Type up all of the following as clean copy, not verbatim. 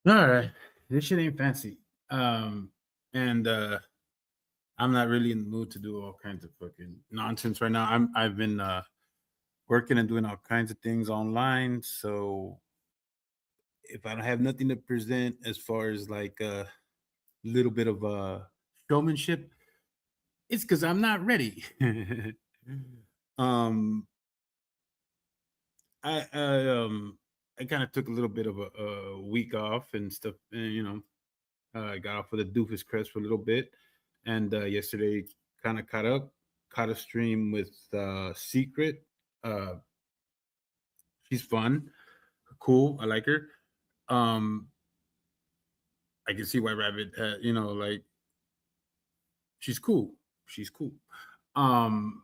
All right. This shit ain't fancy. And I'm not really in the mood to do all kinds of fucking nonsense right now. I've been working and doing all kinds of things online. So if I don't have nothing to present as far as like a little bit of showmanship, it's because I'm not ready. um I kind of took a little bit of a week off and stuff, I got off of the doofus crest for a little bit, and yesterday kind of caught up, caught a stream with Secret. Uh, she's fun, cool. I like her. Um, I can see why Rabbit, like she's cool. She's cool. Um,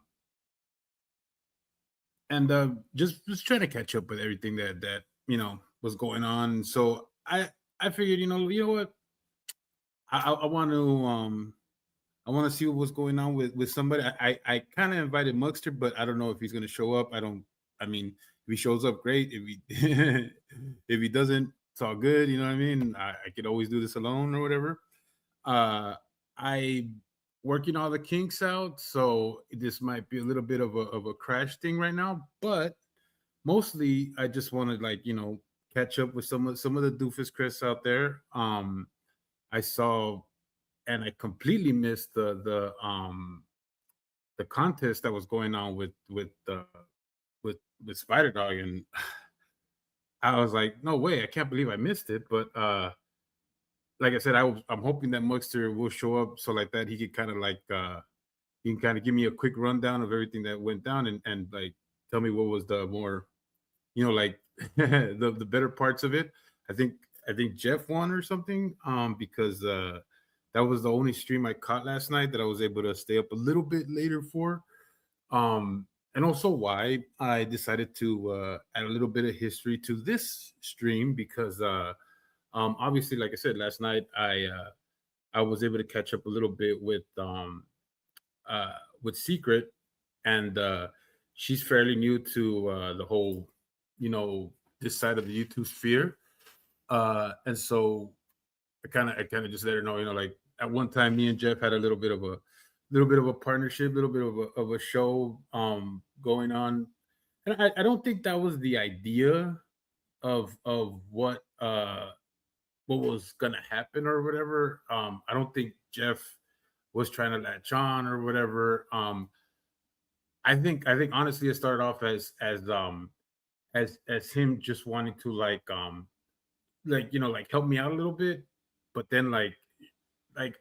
and just trying to catch up with everything that was going on. So I figured, you know what, I want to I want to see what was going on with somebody. I kind of invited Mugster, but I don't know if he's going to show up. I don't. I mean, if he shows up, great. If he if he doesn't, it's all good. You know what I mean? I could always do this alone or whatever. I working all the kinks out, so this might be a little bit of a crash thing right now. But mostly, I just want to like catch up with some of the doofus Chris out there. I saw and I completely missed the contest that was going on with Spider Dog, and I was like, no way, I can't believe I missed it. But like I said, I'm hoping that Mugster will show up so like that he could kind of like he can kind of give me a quick rundown of everything that went down and like tell me what was the more like the better parts of it. I think I think Jeff won or something because that was the only stream I caught last night that I was able to stay up a little bit later for. And also why I decided to add a little bit of history to this stream because obviously, like I said last night, I was able to catch up a little bit with Secret, and she's fairly new to the whole, this side of the YouTube sphere, and so I kind of just let her know, like at one time, me and Jeff had a little bit of a partnership, little bit of a show going on, and I don't think that was the idea of what was gonna happen or whatever. I don't think Jeff was trying to latch on or whatever. I think honestly it started off as him just wanting to like help me out a little bit, but then like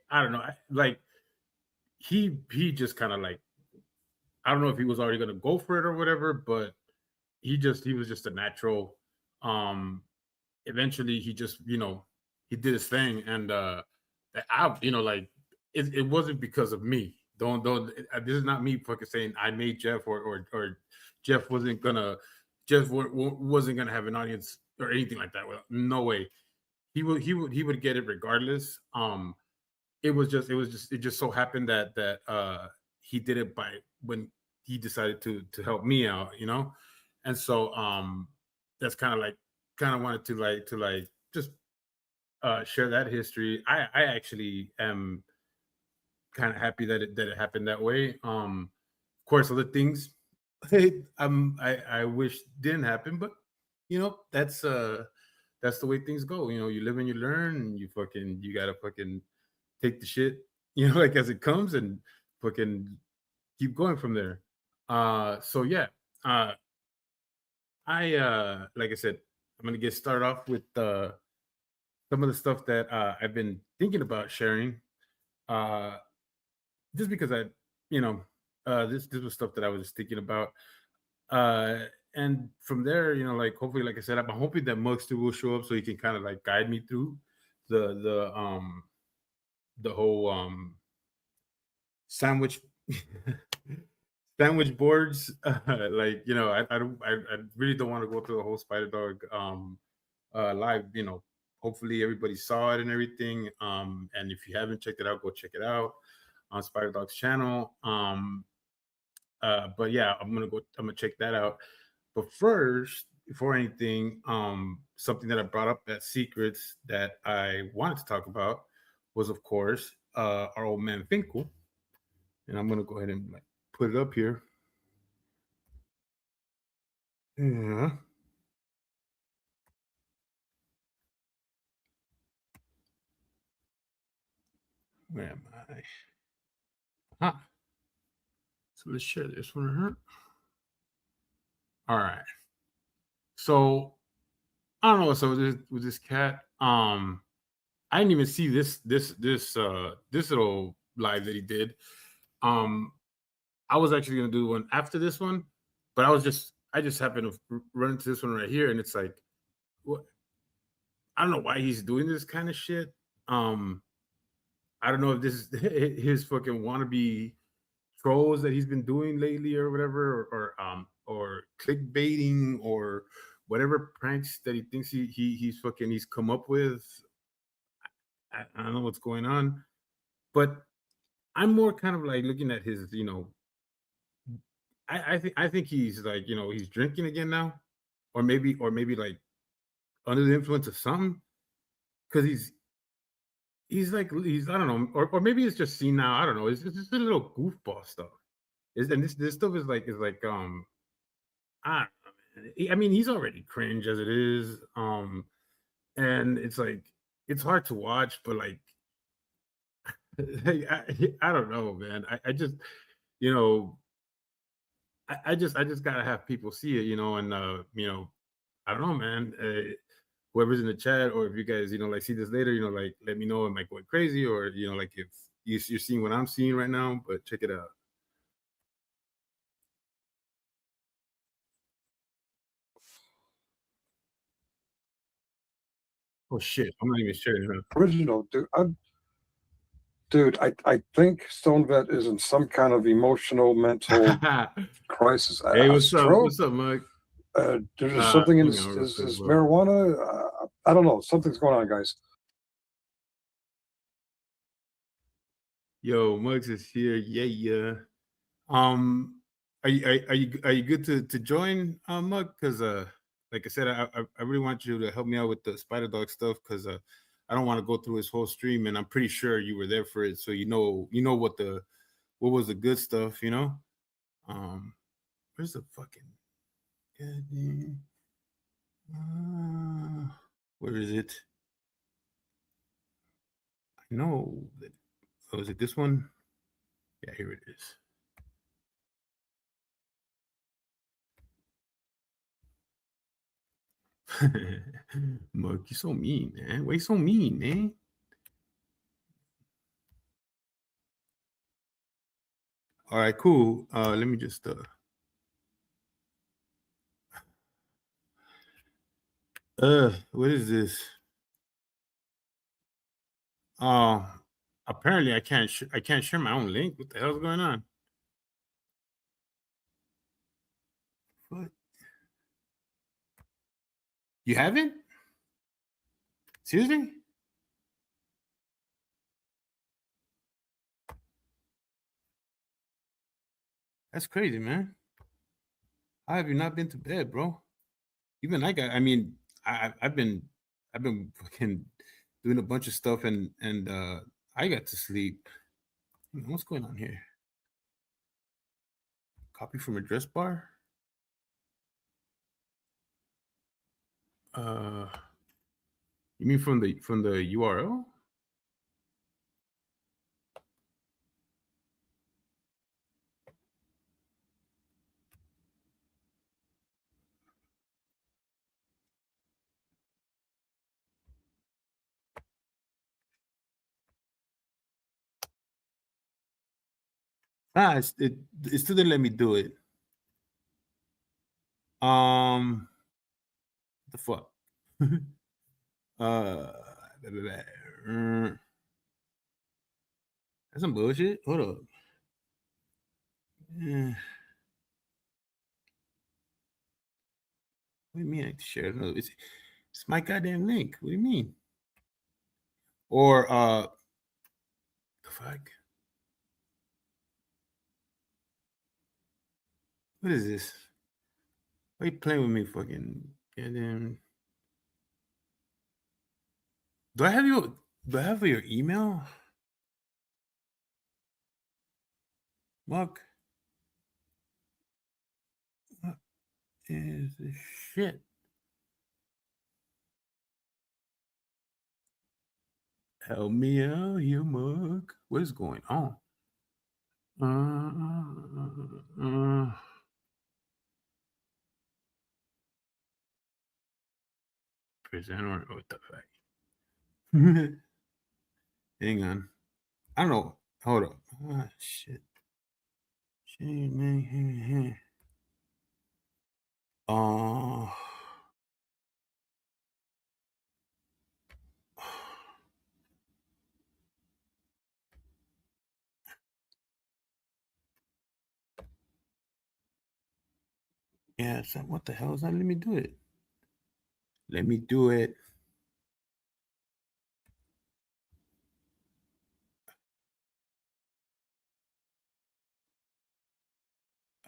I don't know, like he just kind of like I don't know if he was already gonna go for it or whatever, but he was just a natural. Um, Eventually he just he did his thing, and I like it wasn't because of me. Don't This is not me fucking saying I made Jeff or Jeff wasn't gonna wasn't gonna have an audience or anything like that. Well, no way. He would get it regardless. It just so happened that he did it by when he decided to help me out, and so that's kind of wanted to just share that history. I actually am kind of happy that it happened that way. Of course, other things I wish didn't happen, but that's the way things go. You live and you learn, and you gotta fucking take the shit, like as it comes, and fucking keep going from there. So yeah, uh, I like I said, I'm gonna get started off with some of the stuff that I've been thinking about sharing. Uh, just because this was stuff that I was just thinking about. Uh, and from there, like hopefully, like I said, I'm hoping that Mugster will show up so he can kind of like guide me through the the um the whole sandwich sandwich boards. Like I really don't want to go through the whole Spider Dog live. Hopefully everybody saw it and everything. And if you haven't checked it out, go check it out on Spider Dog's channel. But yeah, I'm gonna check that out. But first, before anything, something that I brought up at Secrets that I wanted to talk about was, of course, our old man Finkel, and I'm gonna go ahead and like put it up here. Yeah, where am I? Huh. So let's share this one. Huh? All right. So I don't know. So with this cat, I didn't even see this little live that he did. Um, I was actually gonna do one after this one, but I just happened to run into this one right here, and it's like, what? I don't know why he's doing this kind of shit. Um, I don't know if this is his fucking wannabe trolls that he's been doing lately or whatever, or clickbaiting or whatever pranks that he thinks he's come up with. I don't know what's going on, but I'm more kind of like looking at his, I think he's like, he's drinking again now, or maybe like under the influence of something, because he's like he's I don't know, or maybe it's just seen now. I don't know. It's just a little goofball stuff. And this stuff is like I don't know, man. I mean, he's already cringe as it is, and it's like it's hard to watch, but like I don't know, man. I just you know I just gotta have people see it, and I don't know, man. Whoever's in the chat, or if you guys, like see this later, like let me know. Am I going crazy, or like if you're seeing what I'm seeing right now? But check it out. Oh shit, I'm not even sure. Original, dude. I think Stone Vet is in some kind of emotional, mental Huh? crisis. Hey, A what's up? stroke? What's up, Mike? There's just something in Hang on, real quick, his bro. marijuana. I don't know. Something's going on, guys. Yo, Muggs is here. Yeah, yeah. Um, are you good to join, Mug? Because like I said, I really want you to help me out with the Spider Dog stuff, because I don't want to go through his whole stream, and I'm pretty sure you were there for it, so you know what was the good stuff, Um, where's the fucking goddamn, where is it? I know that. Oh, is it this one? Yeah, here it is. Mug, you so mean, man. Why you so mean, man? All right, cool. Let me just what is this? Uh apparently I can't share my own link. What the hell's going on? What? You haven't? Seriously? That's crazy, man. How have you not been to bed, bro? Even I mean, I've been fucking doing a bunch of stuff, and I got to sleep. What's going on here? Copy from address bar? Uh you mean from the URL? It still didn't let me do it. The fuck? uh blah, blah, blah. That's some bullshit. Hold up. What do you mean I have to share? No, it's my goddamn link. What do you mean? Or the fuck? What is this? Why you playing with me, fucking? And then, do I have you? Do I have your email? Look, what is this shit? Help me out here, Mug. What is going on? Presenter. What the fuck? Hang on. I don't know. Hold up. Ah, shit. Shit, man. Uh, yeah. So what the hell is that? Let me do it. Let me do it.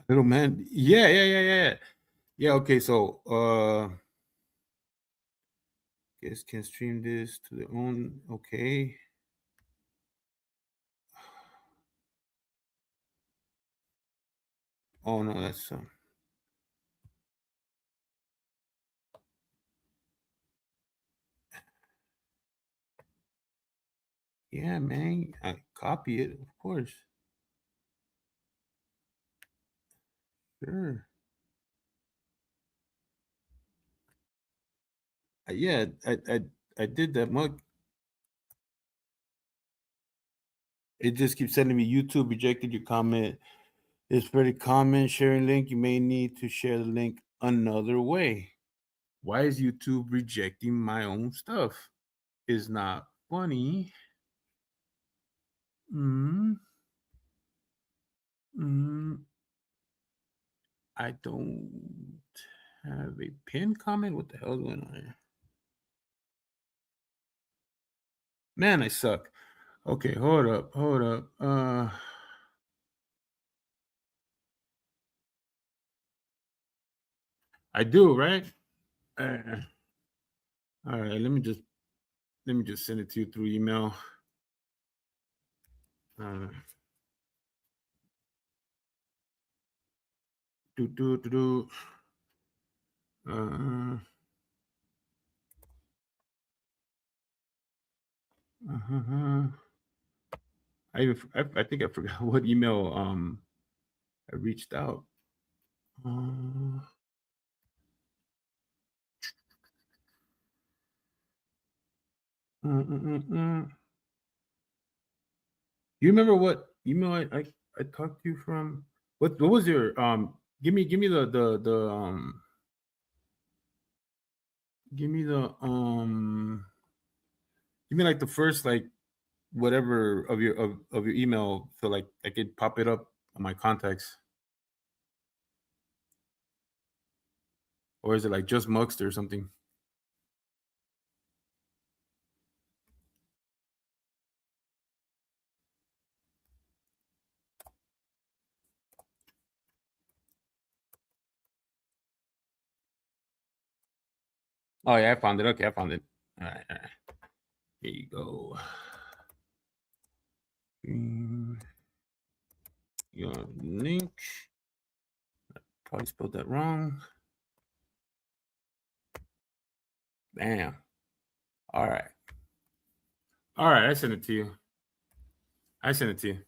Little man. Yeah. Yeah. Okay. So, guys can stream this to their own. Okay. Oh no, that's yeah, man. I copy it, of course. Sure. Yeah, I did that. Mug. It just keeps sending me YouTube rejected your comment. It's pretty common. Sharing link. You may need to share the link another way. Why is YouTube rejecting my own stuff? Is not funny. Mm, I don't have a pinned comment. What the hell is going on here? Man, I suck. Okay, hold up. I do, right? Uh, all right, let me just send it to you through email. Uh, do do do do. Uh, uh, I think I forgot what email I reached out. Uh, uh, uh, uh, uh. You remember what email I talked to you from? What was your give me the give me the give me like the first like whatever of your email so like I could pop it up on my contacts. Or is it like just Muxter or something? Oh yeah, I found it. Okay, I found it. All right, all right. Here you go. Your link. Probably spelled that wrong. Damn. All right. All right, I sent it to you. I sent it to you.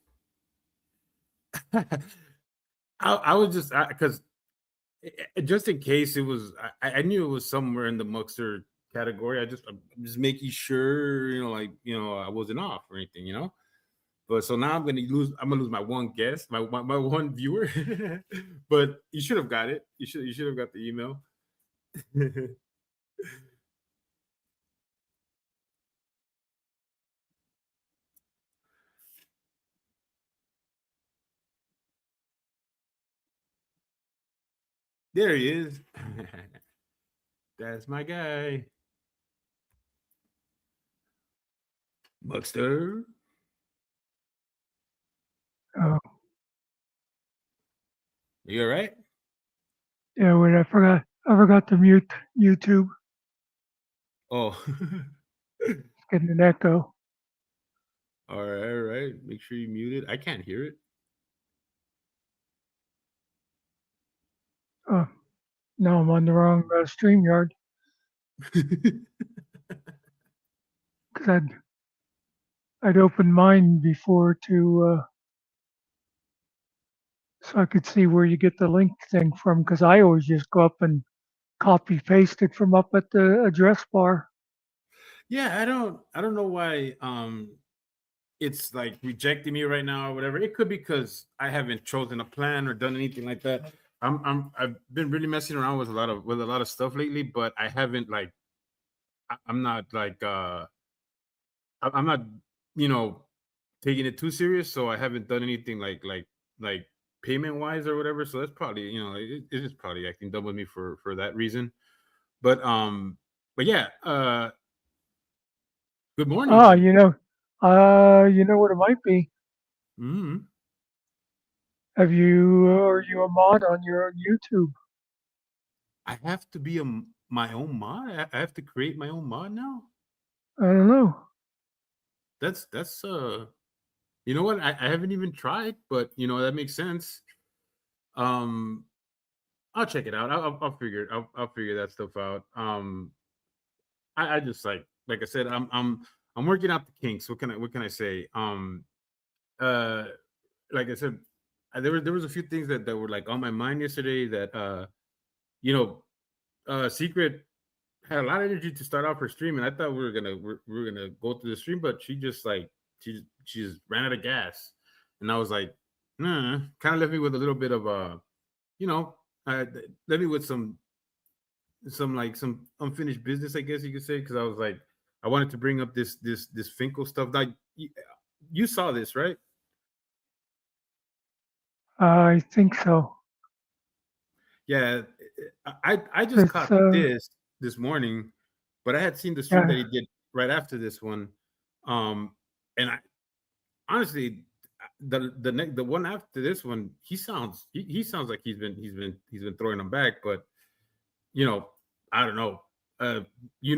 I was just because just in case it was, I knew it was somewhere in the Muxter category. I'm just making sure, you know, I wasn't off or anything, you know. But so now I'm gonna lose my one guest, my one viewer. But you should have got it. You should have got the email. There he is. That's my guy, Buckster. Oh, You all right? Yeah, wait, I forgot to mute YouTube. Oh, It's getting an echo. all right, all right. Make sure you mute it. I can't hear it. Oh, no, I'm on the wrong StreamYard because I'd opened mine before so I could see where you get the link thing from. Because I always just go up and copy paste it from up at the address bar. Yeah, I don't know why it's like rejecting me right now or whatever. It could be because I haven't chosen a plan or done anything like that. I've been really messing around with a lot of stuff lately, but I haven't like I'm not like I'm not you know taking it too serious, so I haven't done anything like payment wise or whatever. So that's probably it is probably acting dumb with me for that reason. But yeah, good morning Ah, then. you know what it might be. Mhm. Are you a mod on your YouTube? I have to be my own mod. I have to create my own mod now. I don't know. That's you know what? I haven't even tried, but that makes sense. Um, I'll check it out. I'll figure it. I'll figure that stuff out. I just like I said, I'm working out the kinks. What can I say? Uh, like I said, there was a few things that were like on my mind yesterday that you know Secret had a lot of energy to start off her stream, and I thought we were gonna go through the stream, but she just like she just ran out of gas, and I was like, nah, kind of left me with a little bit of you know, left me with some unfinished business, I guess you could say, because I was like, I wanted to bring up this Finkel stuff. Like you saw this, right? I think so. Yeah, I just It's caught this morning, but I had seen the stream that yeah. he did right after this one, and I honestly the one after this one he sounds like he's been throwing them back, but you know I don't know. Uh, you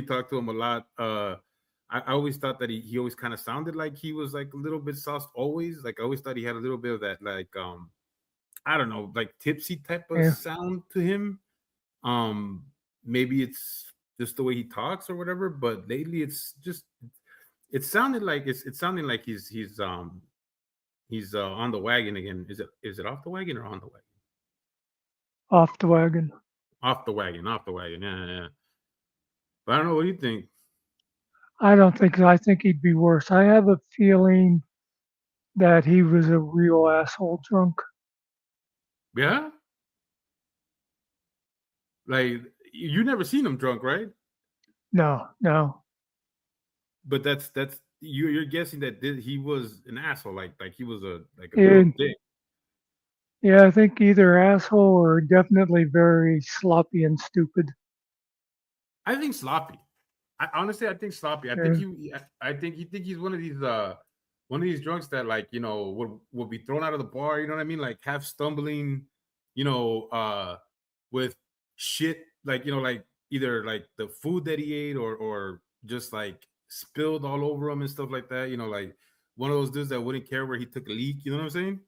talk to him a lot. I always thought that he always kind of sounded like he was like a little bit sauced. Always like I always thought he had a little bit of that like I don't know, like tipsy type of Yeah. sound to him. Um, Maybe it's just the way he talks or whatever, but lately it's sounding like he's on the wagon again. Is it off the wagon or on the wagon? Off the wagon. Off the wagon, off the wagon. Yeah, yeah, yeah. But I don't know. What do you think? I don't think so. I think he'd be worse. I have a feeling that he was a real asshole drunk. Yeah, like you never seen him drunk, right? No, no. But that's you're guessing that he was an asshole, like he was a little And dick. yeah, I think either asshole or definitely very sloppy and stupid. I think sloppy. Honestly, I think sloppy. Yeah, I think he's one of these drunks that like would be thrown out of the bar. You know what I mean? Like half stumbling, you know, with shit like like either like the food that he ate or just like spilled all over him and stuff like that. Like one of those dudes that wouldn't care where he took a leak. You know what I'm saying?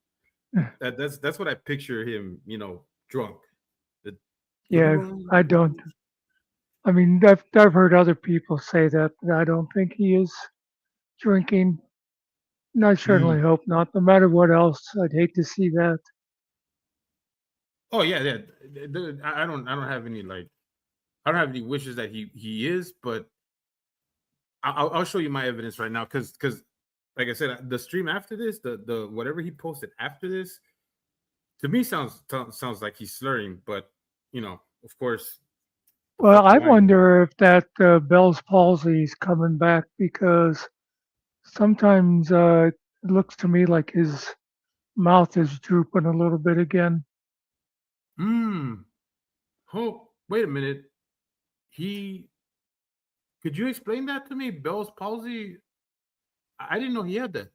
That's what I picture him. Drunk. It could be yeah. wrong. I don't. I mean, I've heard other people say that, but I don't think he is drinking. And I certainly Mm. hope not. No matter what else, I'd hate to see that. Oh yeah, yeah. I don't have any like I don't have any wishes that he is, but I'll show you my evidence right now because like I said, the stream after this, the whatever he posted after this, to me sounds like he's slurring, but of course, the Well, fuck I do I know? wonder if that Bell's palsy is coming back because sometimes it looks to me like his mouth is drooping a little bit again. Hmm. Oh, wait a minute. He Could you explain that to me? Bell's palsy. I didn't know he had that.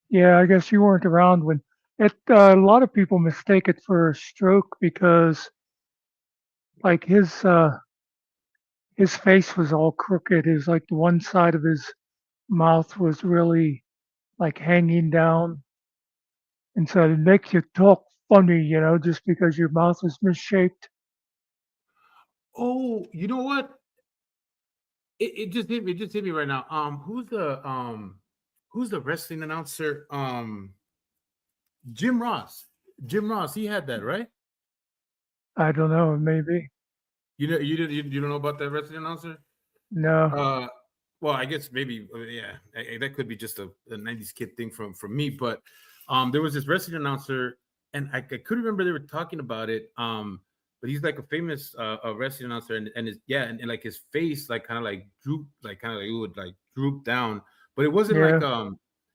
Yeah, I guess you weren't around when. A lot of people mistake it for a stroke because like his face was all crooked. His like the one side of his mouth was really like hanging down, and so it makes you talk funny, just because your mouth is misshaped. Oh, you know what? It just hit me. It just hit me right now. Who's the wrestling announcer? Jim Ross. Jim Ross. He had that, right? I don't know, maybe. You don't know about that wrestling announcer? No. Uh, well, I guess maybe yeah, that could be just a '90s kid thing from me. But there was this wrestling announcer, and I couldn't remember they were talking about it. But he's like a famous wrestling announcer, and his yeah, and like his face like kind of like droop, like kind of like it would like droop down. But it wasn't like Yeah.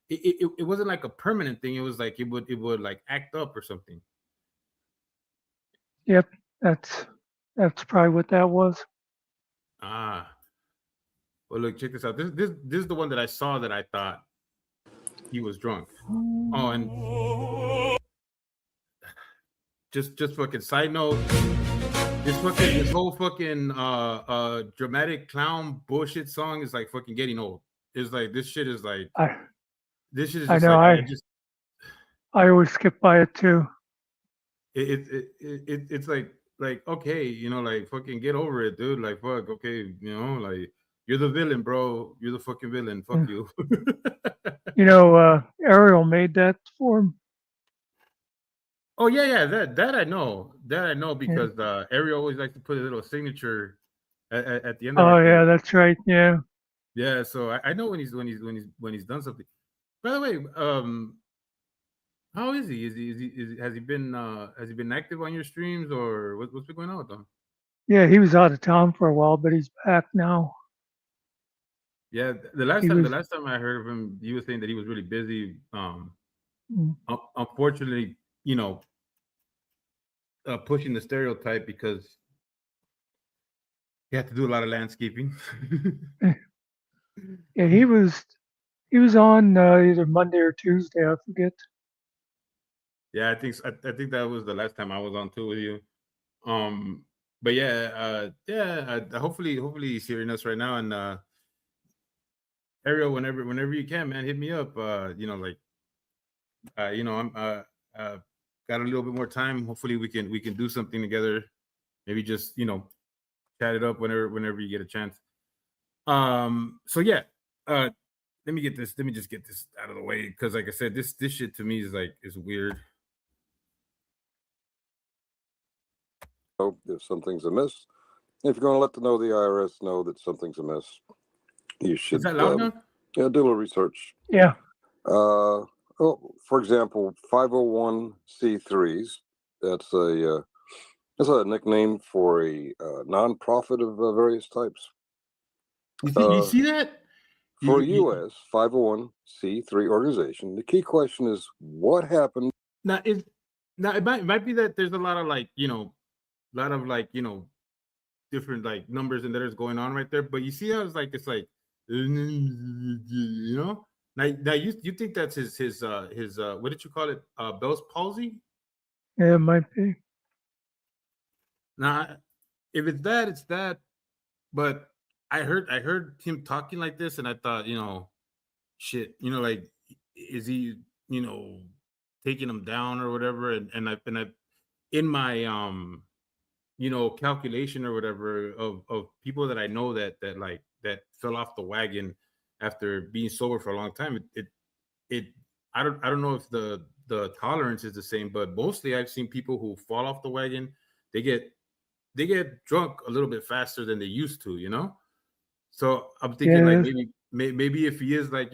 it wasn't like a permanent thing. It was like it would like act up or something. Yep. That's probably what that was. Ah, well, look, check this out. This is the one that I saw that I thought he was drunk. Oh, and just fucking side note, this whole fucking dramatic clown bullshit song is like fucking getting old. It's like I this shit is I just know. like I I just I always skip by it too. it's like okay, like fucking get over it, dude. Like fuck, okay, like you're the villain, bro. You're the fucking villain. Fuck Mm. you. Ariel made that for him. Oh yeah, that I know. That I know Yeah. because Ariel always likes to put a little signature at the end of Oh everything. yeah, that's right. Yeah. Yeah, so I know when he's done something. By the way, how is he? Has he been active on your streams or what's been going on with him? Yeah, he was out of town for a while, but he's back now. Yeah, the last He time the was last time I heard of him, he was saying that he was really busy. mm, Unfortunately, pushing the stereotype because he had to do a lot of landscaping. eh, yeah, he was on either Monday or Tuesday, I forget. Yeah, I think that was the last time I was on tour with you. But yeah, hopefully he's hearing us right now. And Ariel, whenever you can, man, hit me up. Like I'm got a little bit more time. Hopefully we can do something together. Maybe just chat it up whenever you get a chance. So yeah, uh, let me get this. Let me just get this out of the way because, like I said, this shit to me is weird. If something's amiss, if you're going to let the IRS know that something's amiss, you Is should that loud now? do a little research. Yeah. For example, 501c3s. That's a nickname for a nonprofit of various types. You see that? For a U.S. 501c3 organization, the key question is what happened. Now it might be that there's a lot of different like numbers and letters going on right there. But you see how it's like now you think that's his what did you call it? Bell's palsy? Yeah, it might be. Now if it's that, it's that. But I heard him talking like this and I thought, shit, like is he, taking him down or whatever? And I in my calculation or whatever of people that I know that fell off the wagon after being sober for a long time. It I don't know if the tolerance is the same, but mostly I've seen people who fall off the wagon. They get they get drunk a little bit faster than they used to. So I'm thinking like Yeah. maybe if he is like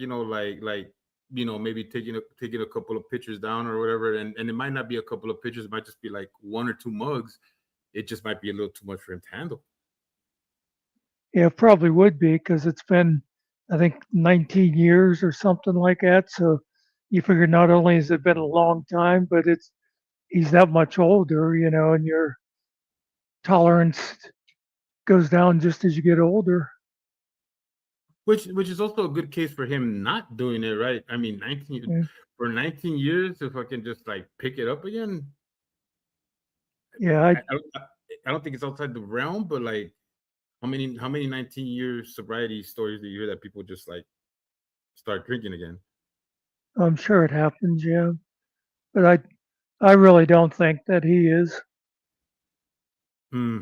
maybe taking a couple of pitchers down or whatever, and it might not be a couple of pitchers, it might just be like one or two mugs. It just might be a little too much for him to handle. Yeah, it probably would be because it's been, I think, 19 years or something like that. So you figure not only has it been a long time, but he's that much older, and your tolerance goes down just as you get older. Which is also a good case for him not doing it, right? I mean, 19 Yeah. for 19 years if I can just like pick it up again. Yeah, I don't think it's outside the realm, but like how many 19 year sobriety stories do you hear that people just like start drinking again? I'm sure it happens. Yeah, but I really don't think that he is. Hmm.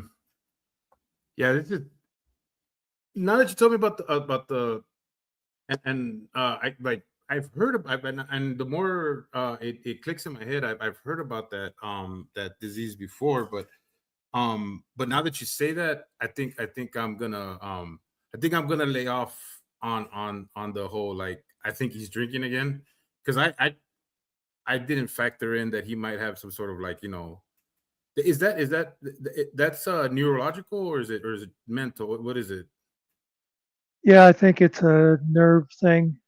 Yeah, this is now that you told me about the I like I've heard about and the more it clicks in my head, I've heard about that disease before, but now that you say that, I think I'm gonna lay off on the whole like I think he's drinking again because I didn't factor in that he might have some sort of like that's neurological or is it mental? What is it? Yeah, I think it's a nerve thing.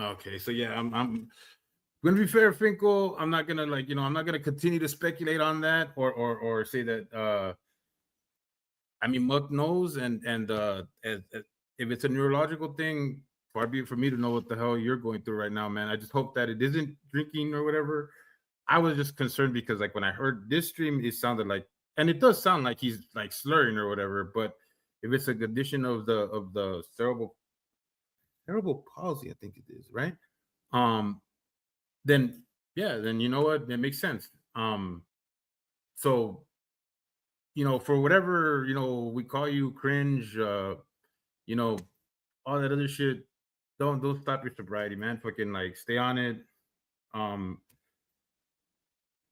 Okay, so yeah, I'm gonna be fair, Finkel. I'm not gonna I'm not gonna continue to speculate on that or say that I mean Muck knows and if it's a neurological thing, far be it for me to know what the hell you're going through right now, man. I just hope that it isn't drinking or whatever. I was just concerned because like when I heard this stream, it sounded like and it does sound like he's like slurring or whatever, but if it's a condition of the cerebral palsy, I think it is, right? Um then yeah, then you know what? It makes sense. So for whatever we call you cringe, you know, all that other shit. Don't stop your sobriety, man. Fucking like stay on it. Um,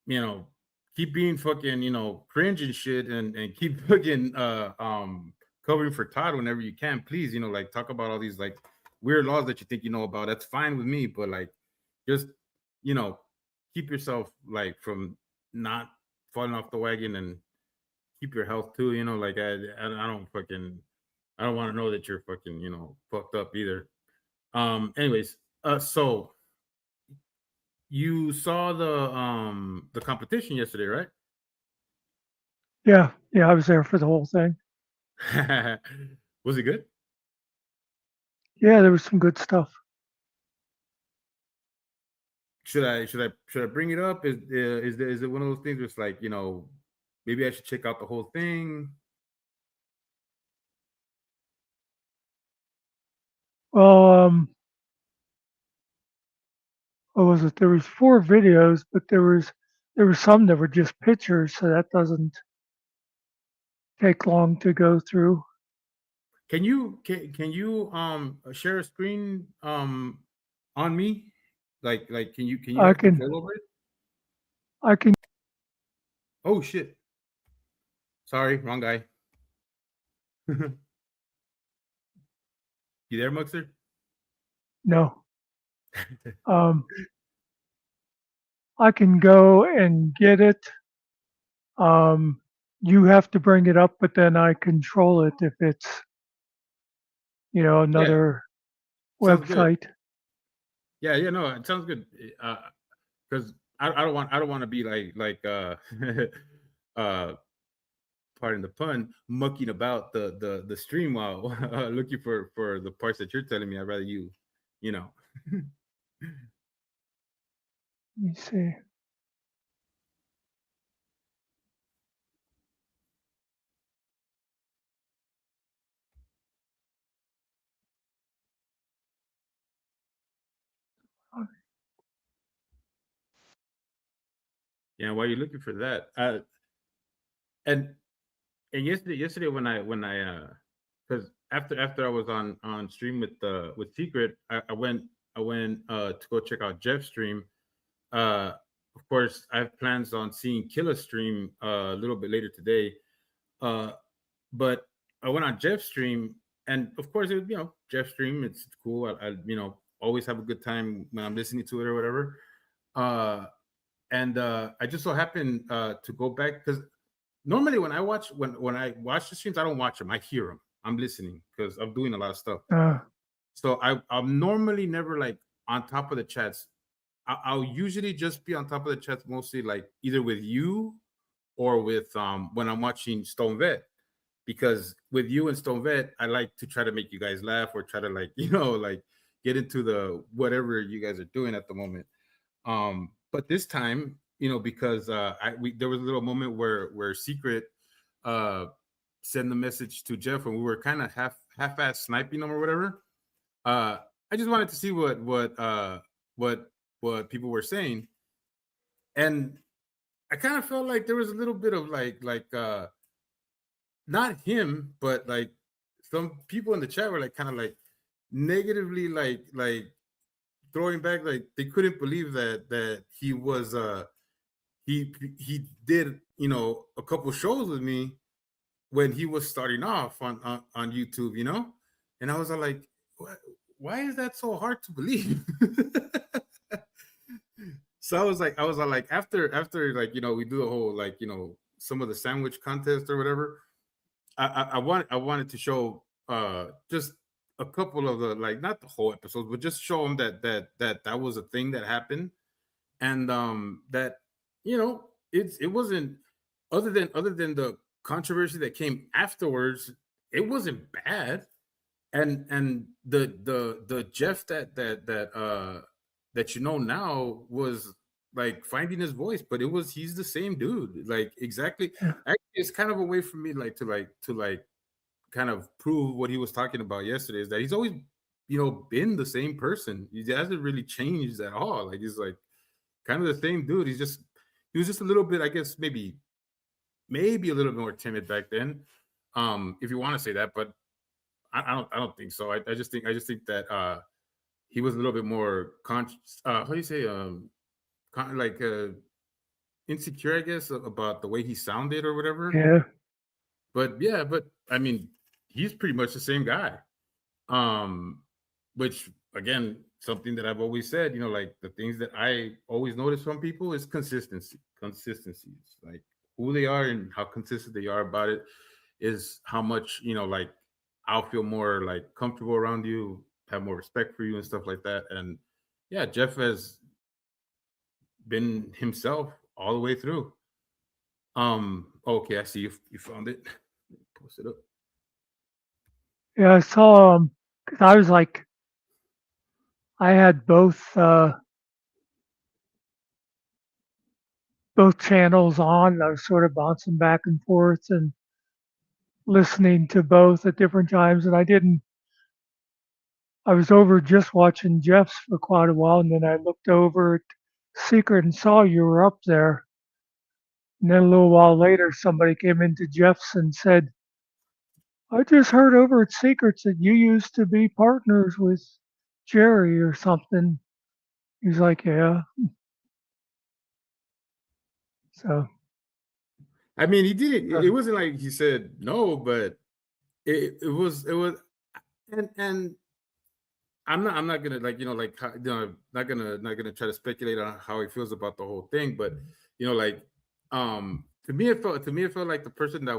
you know, keep being fucking cringe and shit, and keep fucking covering for Todd whenever you can. Please, like talk about all these like weird laws that you think you know about. That's fine with me, but like just you know keep yourself like from not falling off the wagon and keep your health too. Like I don't fucking I don't want to know that you're fucking fucked up either. Anyways, so you saw the competition yesterday, right? Yeah, yeah, I was there for the whole thing. Was it good? Yeah, there was some good stuff. Should I bring it up? Is it one of those things where it's like maybe I should check out the whole thing? Well, what was it? There was 4 videos, but there was some that were just pictures, so that doesn't take long to go through. Can you share a screen on me? Like can you I have can control over it? I can Oh shit! Sorry, wrong guy. You there, Muxer? no. Um, I can go and get it. Um, you have to bring it up, but then I control it if it's Yeah, another sounds good. website. Yeah, no, it sounds good. Because I don't want to be uh pardon the pun, mucking about the stream while looking for the parts that you're telling me. I'd rather you know. Let me see. Yeah, while you're looking for that, and and yesterday when I because after I was on stream with Secret, I went to go check out Jeff's stream. Uh, of course, I have plans on seeing Killa stream a little bit later today. Uh, but I went on Jeff's stream, and of course, it was Jeff's stream. It's cool. I always have a good time when I'm listening to it or whatever. Uh, and I just so happened to go back because normally when I watch the streams, I don't watch them. I hear them. I'm listening because I'm doing a lot of stuff. Uh, So I'm normally never like on top of the chats. I'll usually just be on top of the chats mostly like either with you or with when I'm watching Stone Vet because with you and Stone Vet, I like to try to make you guys laugh or try to like like get into the whatever you guys are doing at the moment. But this time, because there was a little moment where Secret uh sent the message to Jeff, and we were kind of half-ass sniping them or whatever. I just wanted to see what what people were saying, and I kind of felt like there was a little bit of not him, but like some people in the chat were like kind of like negatively like throwing back, like they couldn't believe that he was he did a couple shows with me when he was starting off on YouTube, and I was like, why is that so hard to believe? So I was like, after like we do the whole like some of the sandwich contest or whatever. I wanted to show just a couple of the, like, not the whole episodes, but just show them that was a thing that happened, and that it wasn't, other than the controversy that came afterwards, it wasn't bad. And the Jeff that now was like finding his voice, but he's the same dude, like exactly. Yeah. Actually, it's kind of a way for me to kind of prove what he was talking about yesterday, is that he's always been the same person. He hasn't really changed at all. Like, he's like kind of the same dude. He was just a little bit, I guess, maybe a little bit more timid back then, if you want to say that. But I don't think so. I just think that he was a little bit more conscious. How do you say, like insecure, I guess, about the way he sounded or whatever. Yeah. But I mean, he's pretty much the same guy. Which, again, something that I've always said, like the things that I always notice from people is consistencies, like who they are and how consistent they are about it is how much, like, I'll feel more like comfortable around you, have more respect for you and stuff like that. And yeah, Jeff has been himself all the way through. Okay, I see you found it. Post it up. Yeah, I saw 'cause I was like, I had both channels on. I was sort of bouncing back and forth and listening to both at different times, and I was over just watching Jeff's for quite a while, and then I looked over at Secret and saw you were up there. And then a little while later, somebody came into Jeff's and said, I just heard over at Secrets that you used to be partners with Jerry or something. He's like, yeah. So, I mean, he did it. It wasn't like he said no, but it was, and I'm not gonna, like, not gonna try to speculate on how he feels about the whole thing, but like, to me it felt like the person that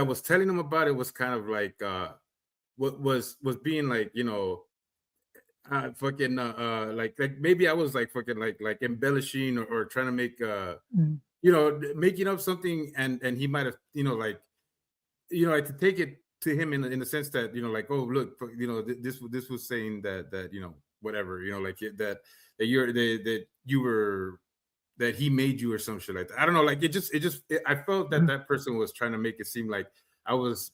was telling him about it was kind of like what was being like, fucking like maybe I was like fucking like embellishing, or trying to make mm, making up something, and he might have, like, to take it to him in the sense that, like, oh, look, this was saying that whatever, like that you were, that he made you or some shit like that. I don't know, like, I felt that mm, that person was trying to make it seem like I was,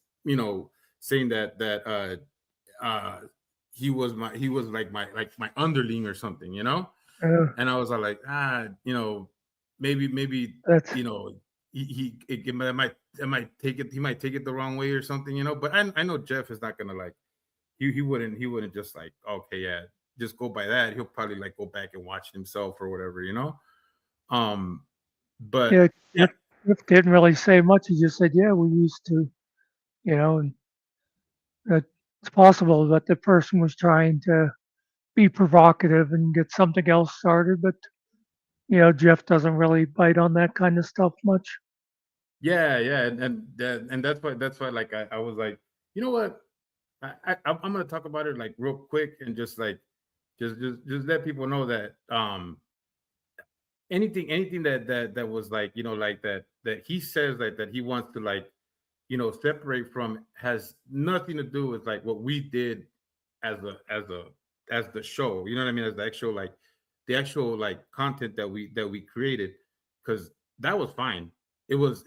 saying that he was like my underling or something, uh, and I was like, maybe, that's, it might take it, he might take it the wrong way or something, but I know Jeff is not gonna, like, he wouldn't just like, okay, yeah, just go by that. He'll probably like go back and watch himself or whatever, um but yeah, yeah. Jeff didn't really say much. He just said, yeah, we used to, and that it's possible that the person was trying to be provocative and get something else started, but, Jeff doesn't really bite on that kind of stuff much. Yeah, and that's why like I was like, you know what, I'm gonna talk about it like real quick, and just like just let people know that anything that was like, like that he says that he wants to, like, separate from, has nothing to do with like what we did as the show. You know what I mean? As the actual like content that we created, because that was fine. It was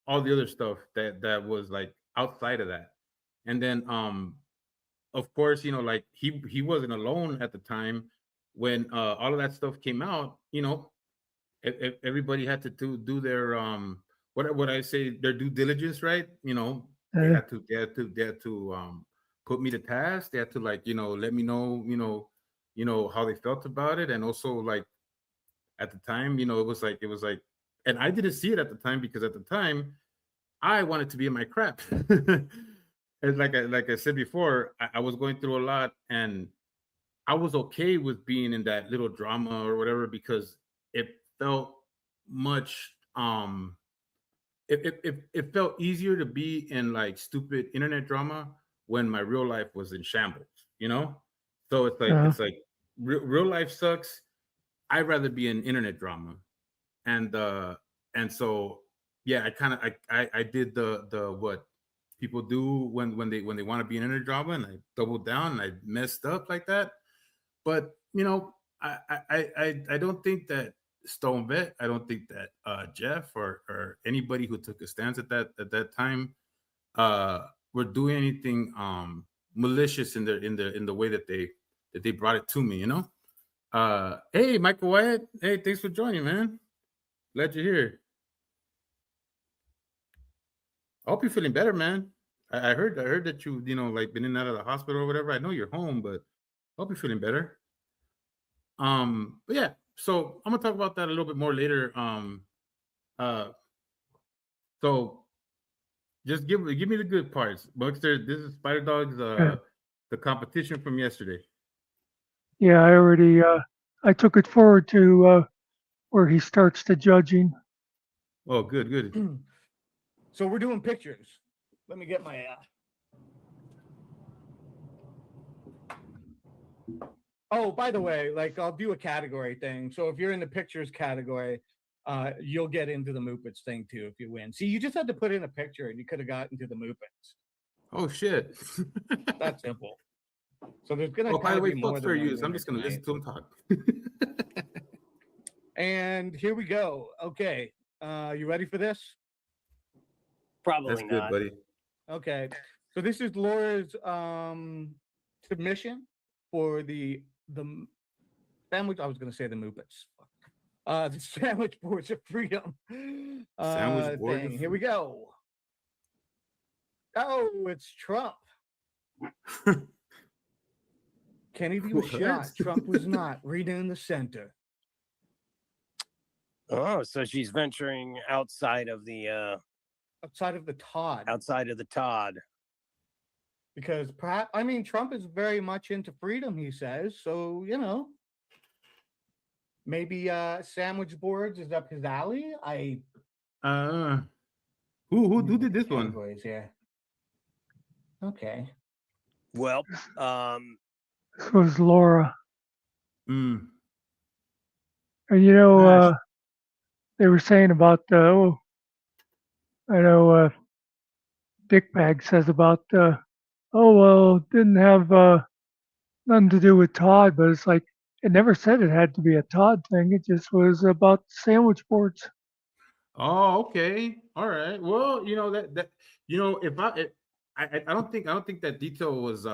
all the other stuff that was like outside of that, and then of course like he wasn't alone at the time when all of that stuff came out. Everybody had to do their what I say, their due diligence, right? They Uh, had to put me to task. They had to like let me know how they felt about it, and also like at the time it was like, and I didn't see it at the time because at the time I wanted to be in my crap. And like I said before, I was going through a lot, and I was okay with being in that little drama or whatever because it felt much it felt easier to be in like stupid internet drama when my real life was in shambles. So uh, it's like real life sucks. I'd rather be in internet drama. And so yeah, I kind of I did the what people do when they want to be in internet drama, and I doubled down and I messed up like that. But I don't think that Stone Vet, I don't think that Jeff or anybody who took a stance at that time were doing anything malicious in the way that they brought it to me. Hey, Michael Wyatt, hey, thanks for joining, man. Glad you're here. I hope you're feeling better, man. I heard that like been in and out of the hospital or whatever. I know you're home, but I hope you're feeling better. But yeah, so I'm gonna talk about that a little bit more later. Uh, so just give me the good parts, Buckster. This is Spider Dog's uh, the competition from yesterday. yeah, I took it forward to where he starts the judging. Oh, good, good. So we're doing pictures. Let me get my. Oh, by the way, like I'll do a category thing. So if you're in the pictures category, you'll get into the Muppets thing too if you win. See, you just had to put in a picture and you could have gotten to the Muppets. Oh shit. That's simple. So there's gonna Oh, by kind the of way, be more fuck's than fair one use. I'm winner just gonna listen tonight. to him talk. And here we go. Okay, you ready for this? Probably That's good, not. buddy. Okay, so this is Laura's submission for the sandwich. I was going to say the Muppets. The Sandwich Boards of Freedom Sandwich board. thing. Here we go. Oh, it's Trump. Kennedy was What? shot. Trump was not. Rita in the center. Oh, so she's venturing outside of the Outside of the Todd. Todd. Because perhaps, I mean, Trump is very much into freedom, he says. So, maybe sandwich boards is up his alley. Who did this one? Categories here. Okay. Well, This was Laura. Mm. And Gosh. they were saying about I know Dick Bag says about didn't have nothing to do with Todd, but it's like it never said it had to be a Todd thing. It just was about sandwich boards. Oh, okay. All right. Well, if I don't think that detail was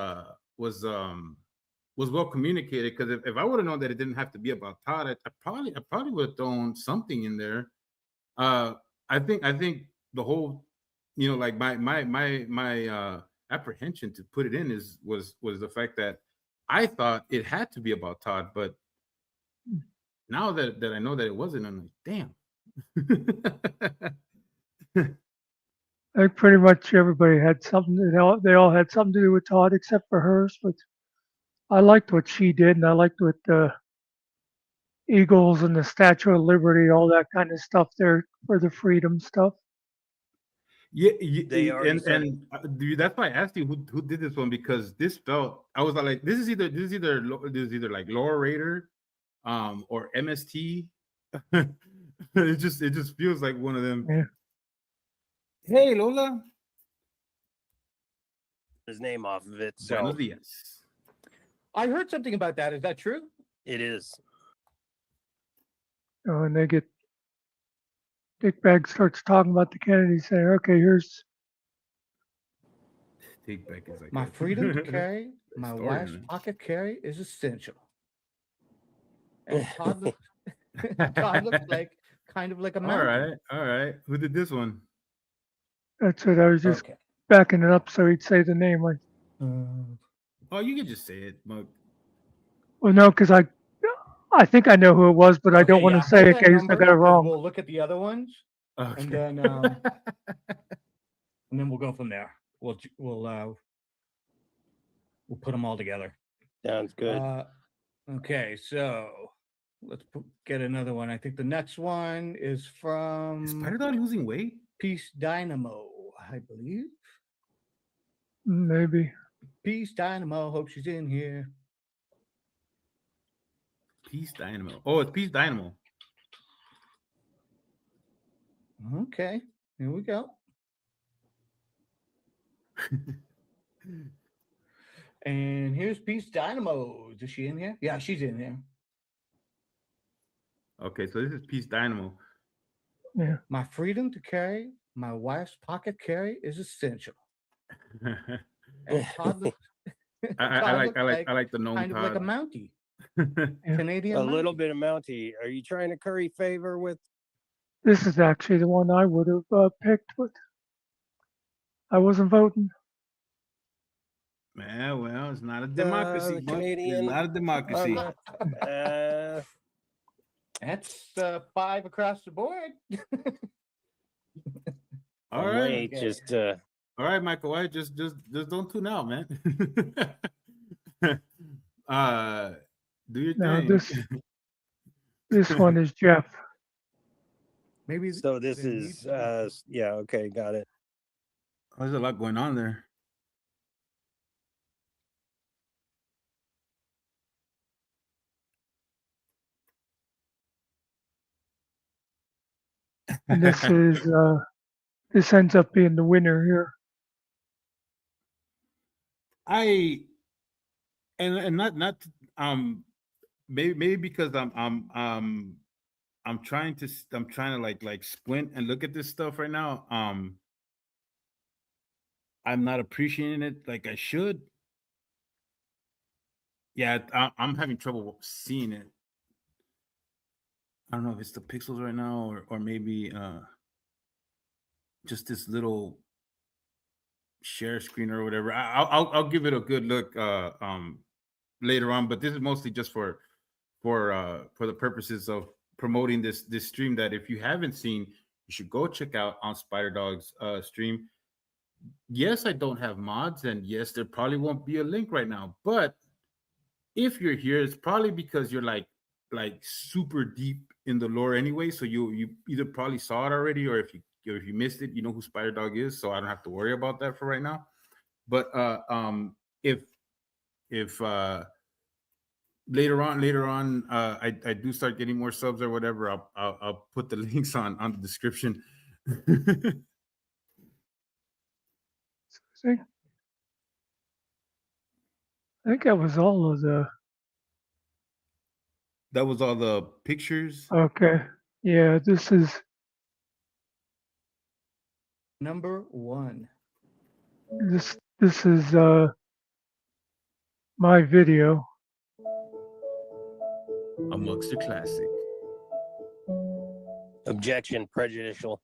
well communicated, because if I would have known that it didn't have to be about Todd, I probably would have thrown something in there. I think the whole, like my apprehension to put it in was the fact that I thought it had to be about Todd, but now that I know that it wasn't, I'm like, damn. I think pretty much everybody had something. They all had something to do with Todd except for hers. But I liked what she did, and I liked what the Eagles and the Statue of Liberty, all that kind of stuff there for the freedom stuff. Yeah, They already said dude, that's why I asked you who did this one, because this felt, I was like, this is either like Laura Raider, or MST. It just feels like one of them. Yeah. Hey, Lola. his name off of it. So Buenos dias. I heard something about that. Is that true? it is. And they get Dick Bag starts talking about the Kennedys, saying, "Okay, here's Take back is like My a- freedom to carry my Story, wife's man. pocket carry is essential. And Todd looks, Todd looks like kind of like a All mountain. right, all right. Who did this one? that's it." I was just Okay. backing it up so he'd say the name. Like, Oh, you can just say it, Mug. well, no, because I think I know who it was, but I don't Okay, want yeah, to say hold it that in case I number, got it 'cause wrong. We'll look at the other ones Okay. and then we'll go from there. We'll put them all together. Sounds good. Okay, so let's get another one. I think the next one is Is from Spider Dog losing weight? Peace Dynamo, I believe. Maybe. Peace Dynamo. Hope she's in here. Peace Dynamo. Oh, it's Peace Dynamo. Okay, here we go. And here's Peace Dynamo. Is she in here? Yeah, she's in here. Okay, so this is Peace Dynamo. Yeah. My freedom to carry my wife's pocket carry is essential. And Todd looks, I Todd looks like the gnome kind of like a Todd. Mountie, Yeah. Canadian. A little Mountie. bit of Mountie. Are you trying to curry favor with? This is actually the one I would have picked, but I wasn't voting. Man, well, it's not a democracy. The Buck. Canadian- It's not a democracy. That's 5 across the board. All I'm right, late, Okay. just all right, Michael White. Just don't tune out, man. Do your Now thing. this one is Jeff. Maybe so this they need is to- yeah, okay, got it. There's a lot going on there. And this is this ends up being the winner here. And not maybe because I'm trying to like squint and look at this stuff right now. I'm not appreciating it like I should. Yeah, I'm having trouble seeing it. I don't know if it's the pixels right now or maybe just this little share screen or whatever. I'll give it a good look later on, but this is mostly just for the purposes of promoting this stream that if you haven't seen, you should go check out on Spider Dog's stream. Yes, I don't have mods, and yes, there probably won't be a link right now, but if you're here, it's probably because you're like super deep in the lore anyway. So you either probably saw it already, or if you missed it, you know who Spider Dog is. So I don't have to worry about that for right now. But if later on I do start getting more subs or whatever, I'll put the links on the description. See? I think that was all of the. That was all the pictures. Okay. Yeah, this is number 1. this is my video. A Mugster classic. Objection, prejudicial.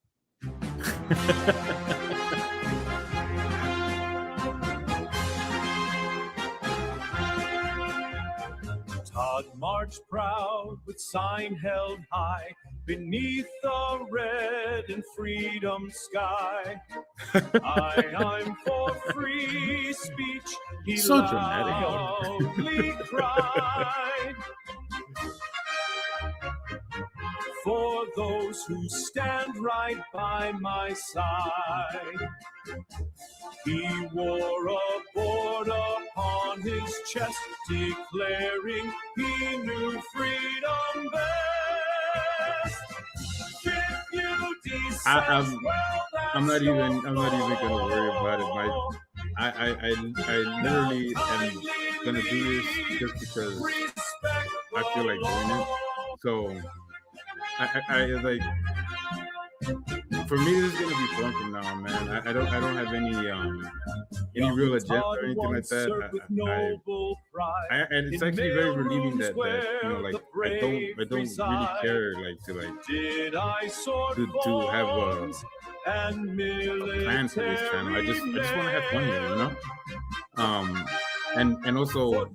Todd marched proud with sign held high beneath the red and freedom sky. I'm for free speech, he So dramatic. loudly cried. For those who stand right by my side. He wore a board upon his chest, declaring he knew freedom best. If you dissent, well, I'm not that's even gonna worry your about it. fault. I literally am gonna do this just because I feel like doing it. So I like, for me, this is gonna be fun from now on, man. I don't have any real agenda or anything like that. And it's actually very relieving that you know, like, I don't really care, like, to have a plan for this channel. I just want to have fun here, you know. And also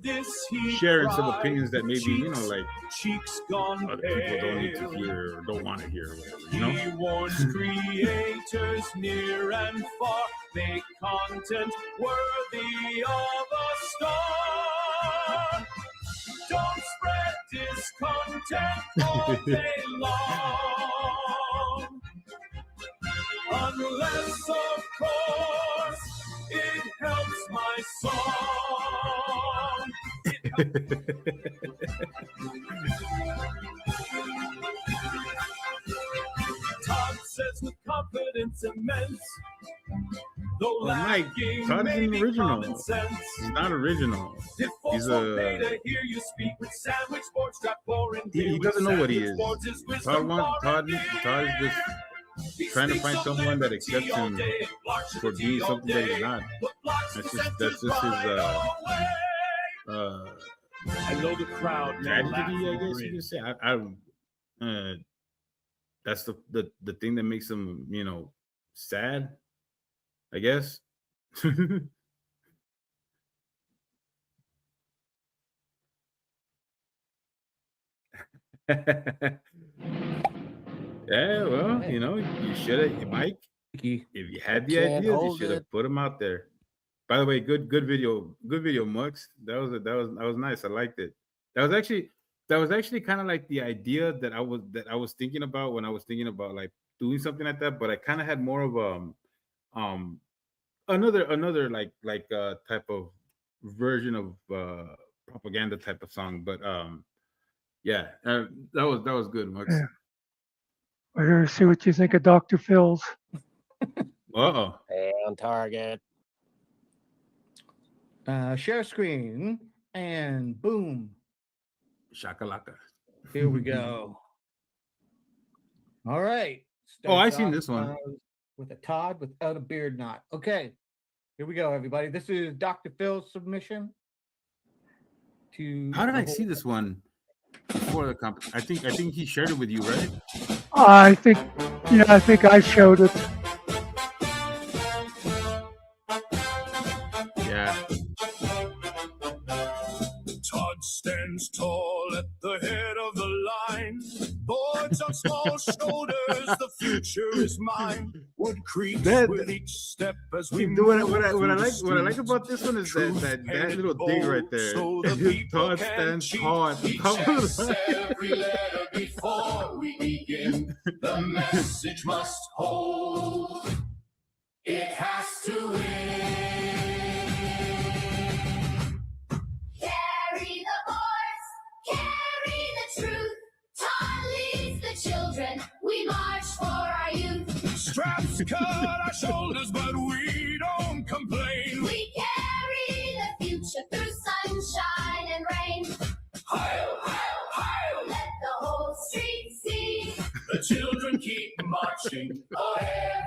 sharing some opinions that maybe, you know, like, other people don't need to hear or don't want to hear or whatever, you know. He warns creators near and far, make content worthy of a star. Don't spread discontent all day long, unless, of course, it helps my song. Todd says with confidence immense, though Well, Mike, lacking Todd isn't maybe original. common sense. He's not original. If folks He's won't a- pay to hear you speak with sandwich sports, strap for and He beer doesn't with know what he sandwich is. sports is Todd wisdom far Todd and near. is just He trying to speaks find of someone that liberty accepts all him day, march for liberty being all something that he's day, not. but blocks That's the just censors his right away. I know the crowd may laugh tragedy, I and guess you grin. could say. That's the thing that makes him, you know, sad, I guess. Yeah, well, you know, you should have, Mike. If you had the Can't ideas, you hold should have it. put them out there. By the way, good video, Mux. That was nice. I liked it. That was actually kind of like the idea that I was thinking about when I was thinking about, like, doing something like that. But I kind of had more of um another like type of version of propaganda type of song. But yeah, that was good, Mux. Yeah. We're here to see what you think of Dr. Phil's. Uh-oh. Hey, on target. Share screen and boom. Shakalaka. Here we go. All right. Oh, I Starts seen off, this one. with a Todd without a beard knot. Okay. Here we go, everybody. This is Dr. Phil's submission to. How did the I see whole- this one before the comp? I think he shared it with you, right? I think I showed it. Yeah. Todd stands tall at the head of the line. Boards on small shoulders, the future is mine. Wood creaks That- with each step as we What move I through the like streets. about this one is that little thing right there. So the people Todd can stands cheat. tall at the He top of checks the every letter before we begin. The message must hold. It has to win. Carry the force, carry the truth. Todd leads the children. We march for our youth. Straps cut our shoulders, but we don't complain. We carry the future through sunshine and rain. Heil, heil, heil. Let the whole street see. The children keep marching. Oh,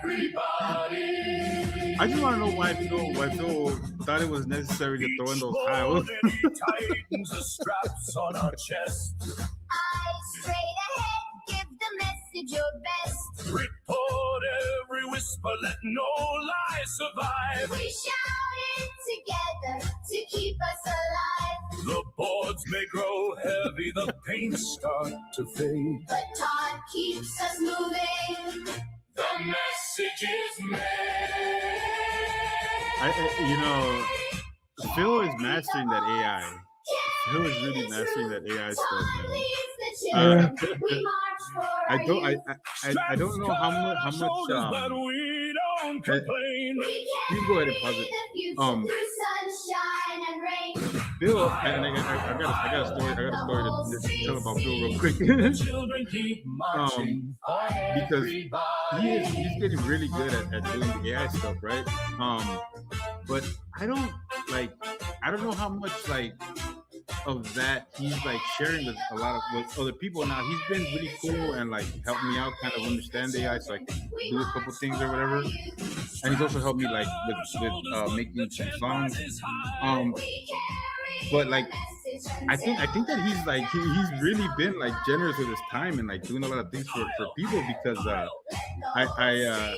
everybody. I just want to know why Phil thought it was necessary to throw in those tiles. He tightens the straps on our chest. Eyes straight ahead, give the message your best. Report every whisper, let no lie survive. We shout it together to keep us alive. The boards may grow heavy, the paint start to fade. But Todd keeps us moving. The message is made. You know, Phil is mastering that AI. Phil is really mastering that AI stuff, man. I don't know how much But we don't complain. you can go ahead and pause it. Sunshine and rain. Phil, and I got a story to tell about Phil real quick. The children keep marching. Because he's getting really good at doing the AI stuff, right? but I don't like. I don't know how much like of that he's like sharing with a lot of with other people now. He's been really cool and like helped me out, kind of understand AI, so I can do a couple things or whatever. And he's also helped me like with making some songs. Um, but like I think that he's like he's really been like generous with his time and like doing a lot of things for people because I I uh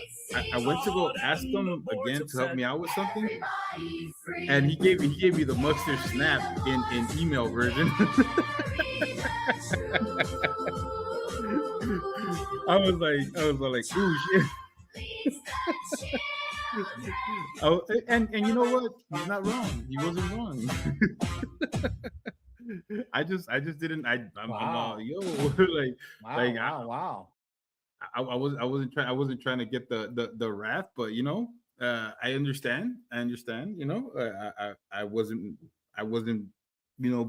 I went to go ask him again to help me out with something, and he gave me the Mugster snap in email version. I was like, ooh shit. Oh, and you know what? He's not wrong. He wasn't wrong. I just didn't. I'm Wow. yo like Wow, like wow, wow. I wasn't trying to get the wrath, but I understand. I understand. I wasn't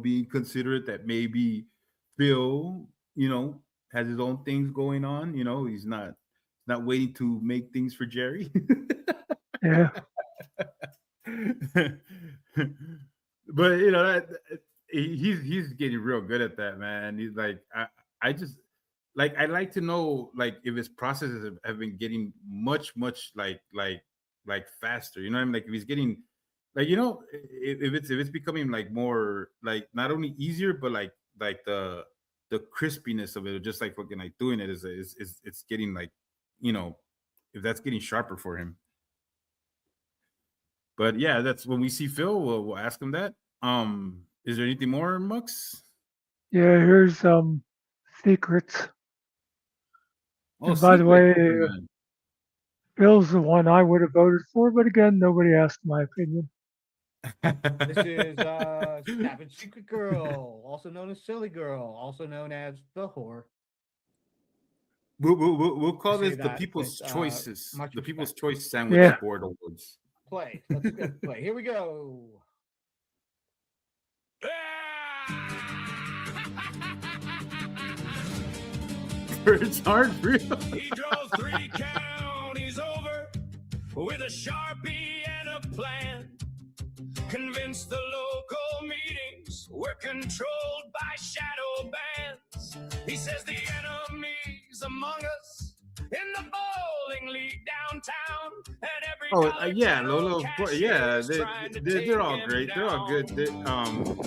being considerate that maybe Phil has his own things going on. He's not waiting to make things for Jerry. Yeah. But he's getting real good at that, man. He's like I just like I'd like to know like if his processes have been getting much like faster. You know what I mean? Like if he's getting like if it's becoming like more like not only easier but like the crispiness of it, just like fucking like doing it is it's getting like if that's getting sharper for him. But yeah, that's when we see Phil, we'll ask him that. Is there anything more, Mux? Yeah, here's secrets. Oh, And by the secret. way, Man. Bill's the one I would have voted for, but again, nobody asked my opinion. This is Savage Secret Girl, also known as Silly Girl, also known as the whore. We'll call say this the that People's with, Choices, much the People's respect. Choice Sandwich Yeah. Board Awards. Play. Let's get play. Here we go. It's hard, real. He drove 3 counties over with a Sharpie and a plan. Convinced the local meetings were controlled by shadow bands. He says the enemies among us in the bowling league downtown, and every Oh yeah, Dollar Lolo. General Yeah, cashier's trying to take they're all him great. They're all good. down.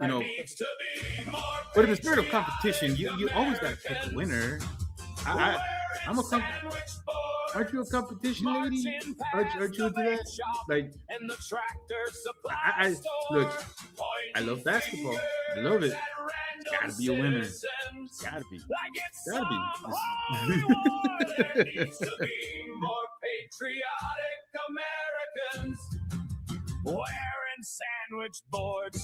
You know, Needs to be more but in the spirit of patriotic competition, you always got to pick a Americans. winner. Wearing I'm a sandwich boards, aren't you a competition lady? marching Aren't past you the into that? vape shop Like and the tractor supply I store. look, I Pointing love basketball. I love it. fingers at Gotta random be a winner. citizens. Gotta be. Like it's Gotta be. some holy war. There needs to be more patriotic Americans wearing sandwich boards.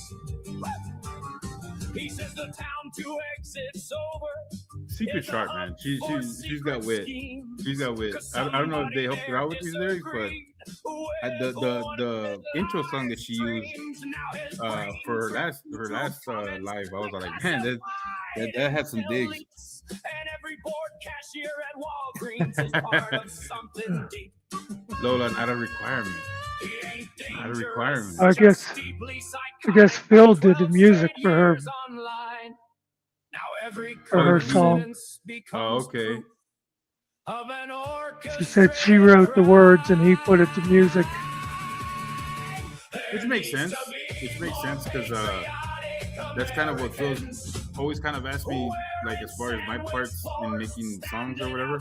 He says the town to exit's over. Secret sharp, man. She's got wit. She's got wit. I don't know if they helped her out with these lyrics, but the intro song that she used for her last live, I was like, man, that had some digs. And every board cashier at Walgreens is part of something deep. Lola, not a requirement. He ain't Not a dangerous, requirement. I just guess deeply I guess psychotic. Phil did the 12 music straight for her years online. Now every for her song. coincidence becomes Oh, okay. proof of an She said she wrote the words and he put it to music. Which makes sense. Which makes sense because that's kind of what Phil's always kind of asked me, like as far as my parts in making songs or whatever,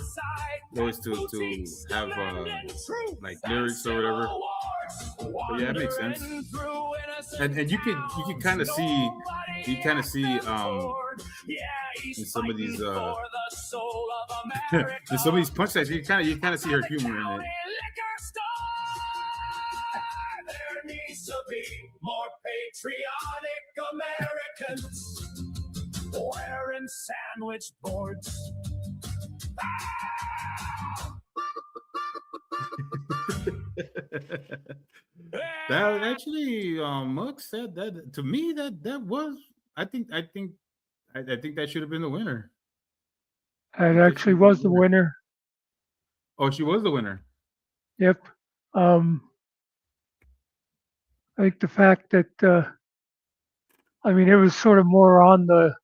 always to have like lyrics or whatever. But yeah, it makes sense. And you can kind of see in some of these in some of these punchlines you kind of see her humor in it. There needs to be more patriotic Americans wearing sandwich boards. That actually, Mux said that to me. That was, I think that should have been the winner. It actually was the winner. Oh, she was the winner. Yep. I think the fact that I mean, it was sort of more on the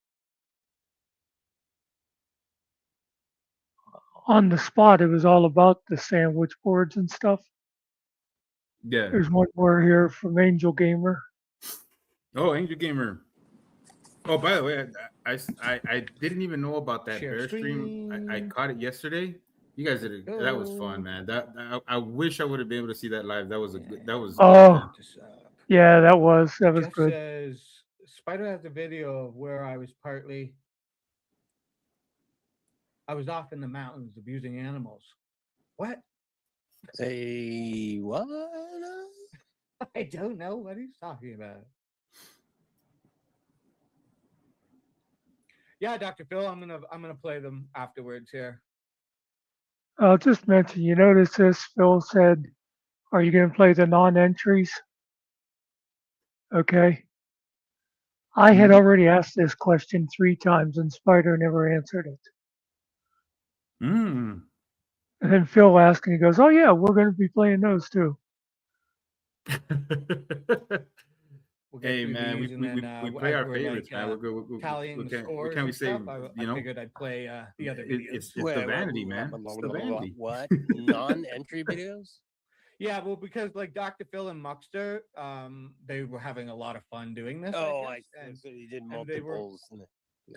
spot. It was all about the sandwich boards and stuff. Yeah. There's one more here from Angel Gamer. Oh, Angel Gamer. Oh, by the way, I didn't even know about that Share bear stream. I screen. caught it yesterday. You guys did it. That was fun, Go. man. I wish I would have been able to see that live. That was a good. That was Oh, man. Just, yeah, that was Jeff good. says Spider has a video of where I was off in the mountains abusing animals. What? Say what? I don't know what he's talking about. Yeah, Dr. Phil, I'm gonna play them afterwards here. I'll just mention, you notice this, Phil said, are you going to play the non-entries? Okay. I had already asked this question 3 times and Spider never answered it. Mm. And then Phil asked and he goes, oh yeah, we're going to be playing those too. We'll get Hey through man, these and then, we play as our we're, favorites, like, man. We're good. tallying What the can scores we and say? stuff. I You know, figured I'd play the other videos. it's the vanity, man. It's the vanity. What? Non-entry videos? Yeah, well, because like Dr. Phil and Muckster, they were having a lot of fun doing this. Oh, I I guess, and so you did and they were- multiples.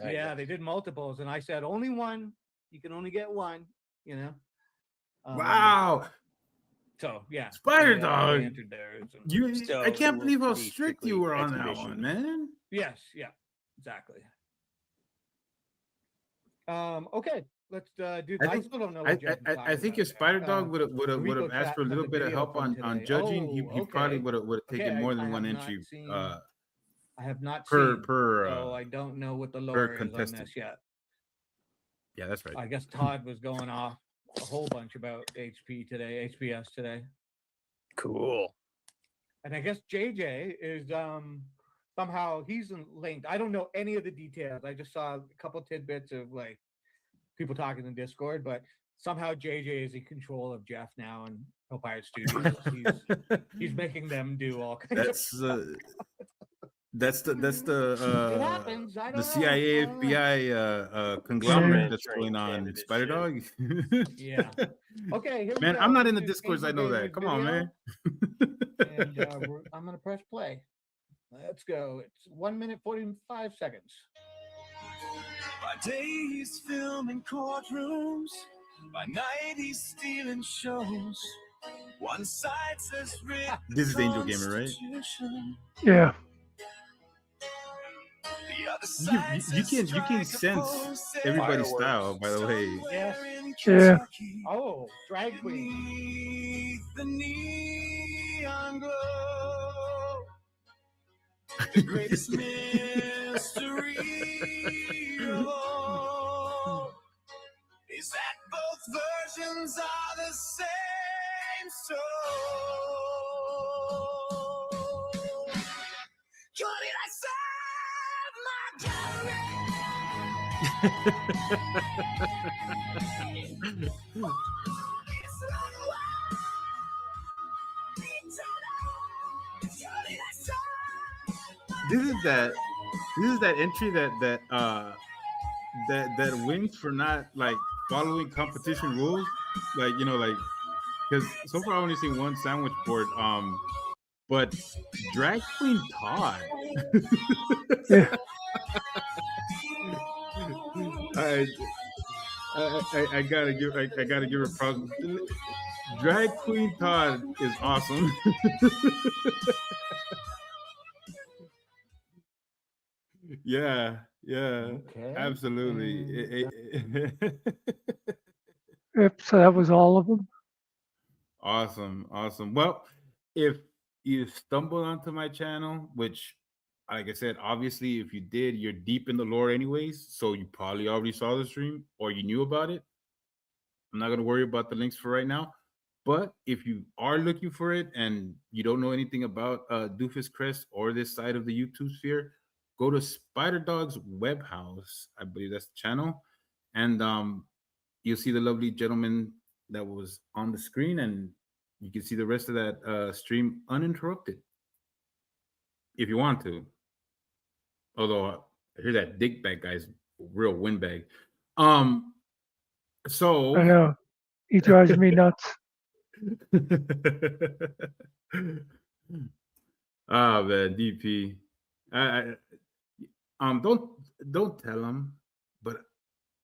I yeah, got they did multiples, and I said only one. You can only get one. You know. Wow, So yeah, Spider they Dog. entered theirs. And, I So can't it believe how will be strict you strictly were on that exhibition. one, man. yes, yeah, exactly. Okay, let's do. I I think still don't know what Jeff is I talking think about if Spider there. Dog would Rico have asked Chat for a has little a bit of video help from on today. judging, Oh, he probably okay. would have taken Okay, more I than one have not entry seen. I have not per seen. per So I don't know what the per lore is on contestant. this yet. Yeah, that's right. I guess Todd was going off a whole bunch about HPS today. Cool. And I guess JJ is somehow he's linked. I don't know any of the details. I just saw a couple tidbits of like people talking in Discord, but somehow JJ is in control of Jeff now and Pirate Studios. He's making them do all kinds of That's the it happens. I don't the know. CIA I don't know. FBI conglomerate that's Transferring going on. candidate Spider shit. Dog. Yeah. Okay, here we Man, go. I'm not in the This is discords. I Angel know that. Gamer's Come on, video, man. And I'm gonna press play. Let's go. It's 1 minute 45 seconds. By day he's filming courtrooms, by night he's stealing shows. One side says written This is Angel Gamer, right? Constitution, Yeah. the other side You says can strike a sense pose, everybody's Fireworks. style, by the way. Yes. somewhere in Yeah. Kentucky, Oh, drag queen. beneath the neon glow, the greatest mystery of all is that both versions are the same soul. Johnny, I serve my This is that entry that wins for not like following competition rules. Like, you know, like, because so far I only seen one sandwich board. But drag queen Todd. Yeah. I gotta give her props. Drag queen Todd is awesome. Yeah, Okay. absolutely. Yep. So that was all of them. Awesome. Well, if you stumbled onto my channel, which, like I said, obviously, if you did, you're deep in the lore anyways, so you probably already saw the stream or you knew about it. I'm not gonna worry about the links for right now. But if you are looking for it and you don't know anything about Doofus Crest or this side of the YouTube sphere, go to Spider Dog's Web House. I believe that's the channel, and you'll see the lovely gentleman that was on the screen, and you can see the rest of that stream uninterrupted. if you want to. Although I hear that dick bag guy's real windbag. I So know. He drives me nuts. Ah man, DP. I don't tell him, but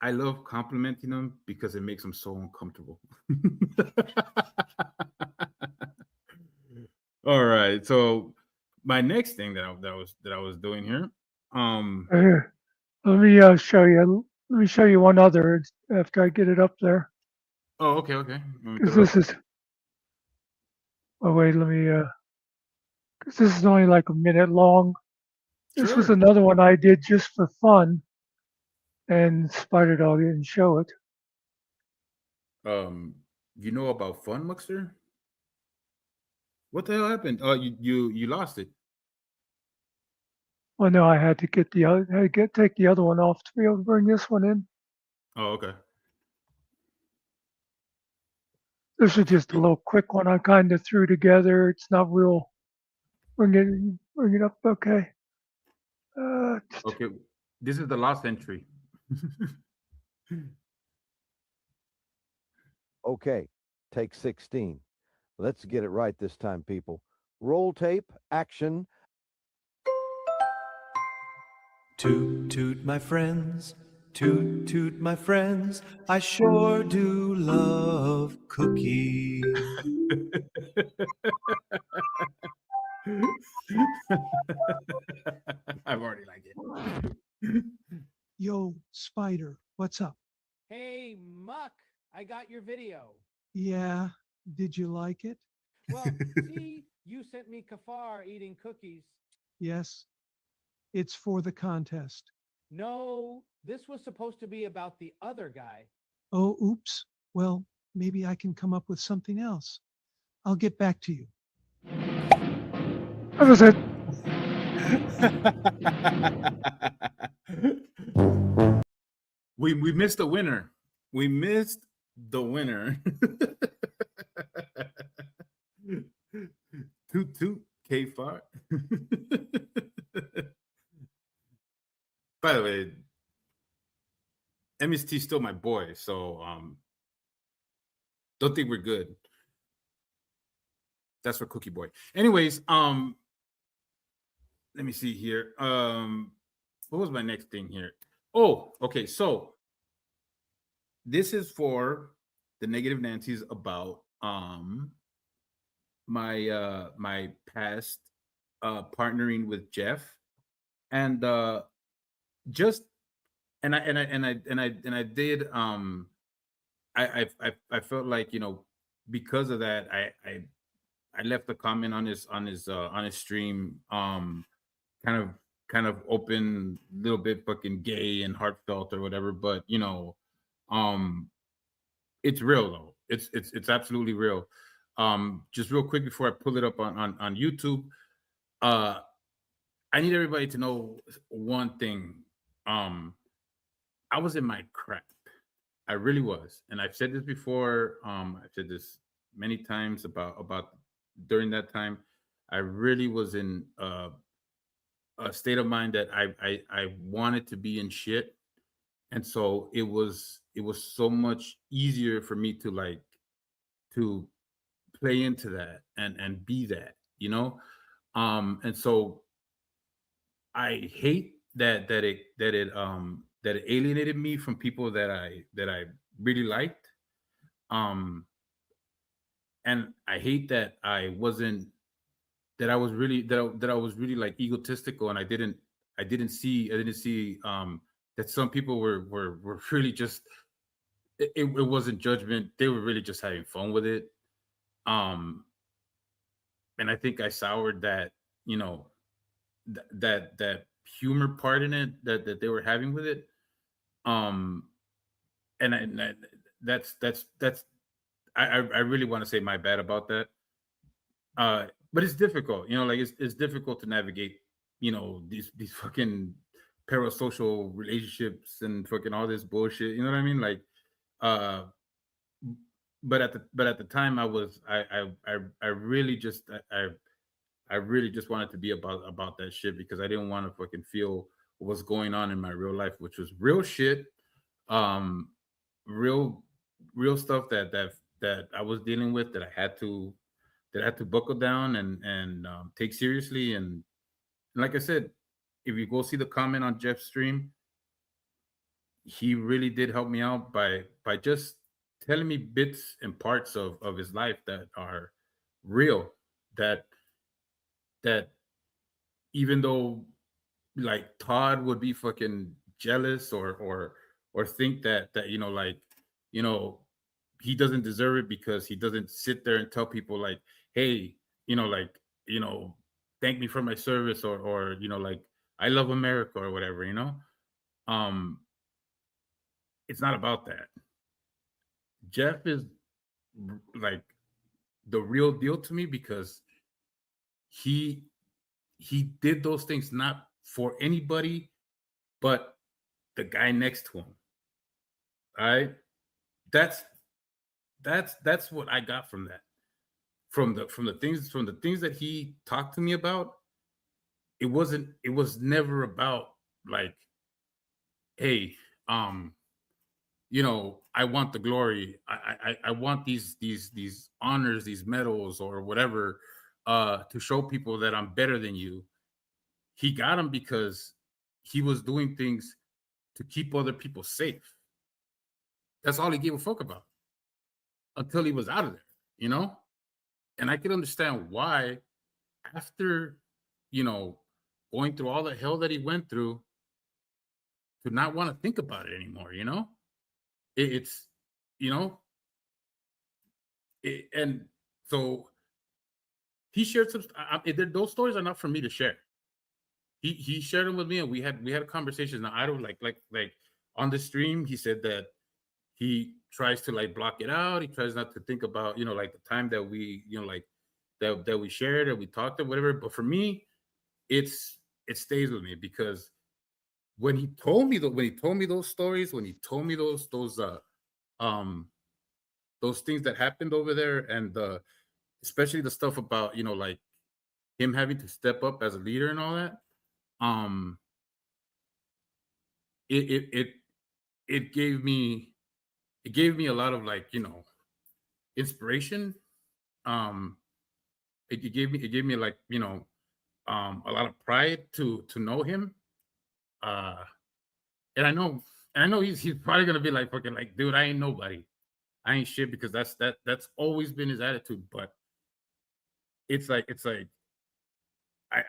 I love complimenting him because it makes him so uncomfortable. All right, so my next thing that I was doing here, Here, let me show you. Let me show you one other after I get it up there. oh okay, let me Because throw it this up. is. Oh wait, let me. Because this is only like a minute long. This was Sure. another one I did just for fun, and Spider Dog didn't show it. You know about Fun Muxer? What the hell happened? Oh, you lost it. Well, no, I had to get the other, had to take the other one off to be able to bring this one in. Oh, okay. This is just a Y- little quick one I kind of threw together. It's not real. Bring it up, okay. Okay, this is the last entry. Okay, take 16. Let's get it right this time, people. Roll tape, action. Toot toot my friends, toot toot my friends. I sure do love cookies. I've already liked it. Yo, Spider, what's up? Hey, Muck, I got your video. Yeah, did you like it? Well, see, you sent me Kafar eating cookies. Yes, it's for the contest. No, this was supposed to be about the other guy. Oh, oops. Well, maybe I can come up with something else. I'll get back to you. That was it. We missed the winner. We missed the winner. Toot toot K far. By the way, MST's still my boy, so don't think we're good. That's for Cookie Boy. Anyways, let me see here. What was my next thing here? Oh, okay. So this is for the negative Nancy's about my past partnering with Jeff, and just and I did I felt like, you know, because of that I left a comment on his stream, kind of kind of open, little bit fucking gay and heartfelt or whatever, but you know, um it's real though. It's absolutely real. Just real quick before I pull it up on YouTube, uh I need everybody to know one thing. Um I was in my crap. I really was. And I've said this before. I've said this many times about during that time. I really was in a state of mind that I wanted to be in shit. And so it was so much easier for me to like to play into that and be that, you know? And so I hate that it alienated me from people that I really liked. Um and I hate that I was really that I was really like egotistical, and I didn't see that some people were really just it wasn't judgment. They were really just having fun with it. Um and I think I soured that, you know, that humor part in it that they were having with it. Um and that's I really want to say my bad about that. But it's difficult, you know, like it's difficult to navigate, you know, these fucking parasocial relationships and fucking all this bullshit. You know what I mean? Like, uh, but at the time, I really just I really just wanted to be about that shit because I didn't want to fucking feel what's going on in my real life, which was real shit, um, real real stuff that I was dealing with that I had to buckle down and take seriously. And like I said, if you go see the comment on Jeff's stream, he really did help me out by just telling me bits and parts of his life that are real, that that even though like Todd would be fucking jealous or think that like you know he doesn't deserve it because he doesn't sit there and tell people like, hey, like, you know thank me for my service, or like, I love America or whatever. um it's not about that. Jeff is like the real deal to me because he he did those things not for anybody but the guy next to him. All right. That's that's what I got from that. From the things that he talked to me about, it was never about like, hey, um, I want the glory. I want these honors, these medals or whatever, to show people that I'm better than you. He got them because he was doing things to keep other people safe. That's all he gave a fuck about until he was out of there. And I can understand why, after, you know, going through all the hell that he went through, to not want to think about it anymore. It's, you know, and so he shared some. Those stories are not for me to share. He shared them with me, and we had conversations. Now I don't like on the stream. He said that he tries to like block it out. He tries not to think about like the time that we like that we shared and we talked or whatever. But for me, it stays with me because when he told me those stories, when he told me um those things that happened over there, and especially the stuff about like him having to step up as a leader and all that, um it it gave me a lot of like inspiration. um it gave me like a lot of pride to know him. uh and I know he's probably gonna be like, fucking, like, dude, I ain't nobody, I ain't shit, because that's always been his attitude. But it's like I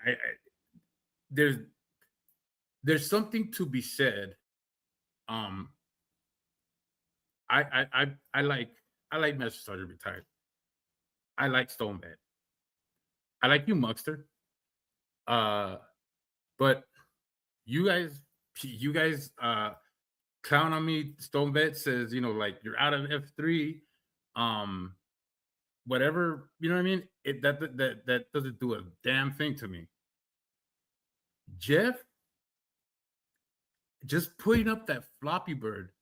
there's something to be said. um I like Master Sergeant Retired. I like Stone Bed. I like you, Muckster. uh but you guys clown on me. Stone Vet says, like, you're out of F3. Um, whatever, you know what I mean? That doesn't do a damn thing to me. Jeff just putting up that floppy bird,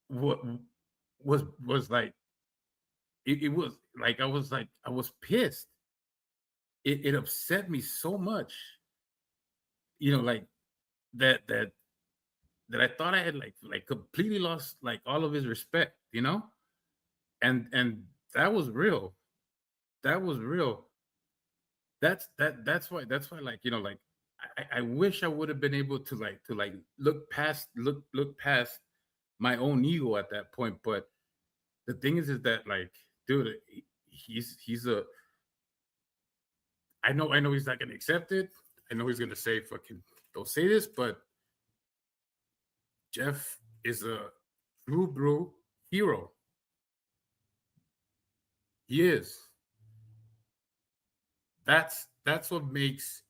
what was like, it was like, I was pissed. It upset me so much, like, that I thought I had like completely lost like all of his respect. And that was real. That was real. That's why, like, like, I wish I would have been able to look past my own ego at that point. But the thing is that, like, dude, he's a I know he's not gonna accept it. I know he's gonna say, fucking, don't say this, but Jeff is a true blue hero. He is. That's what makes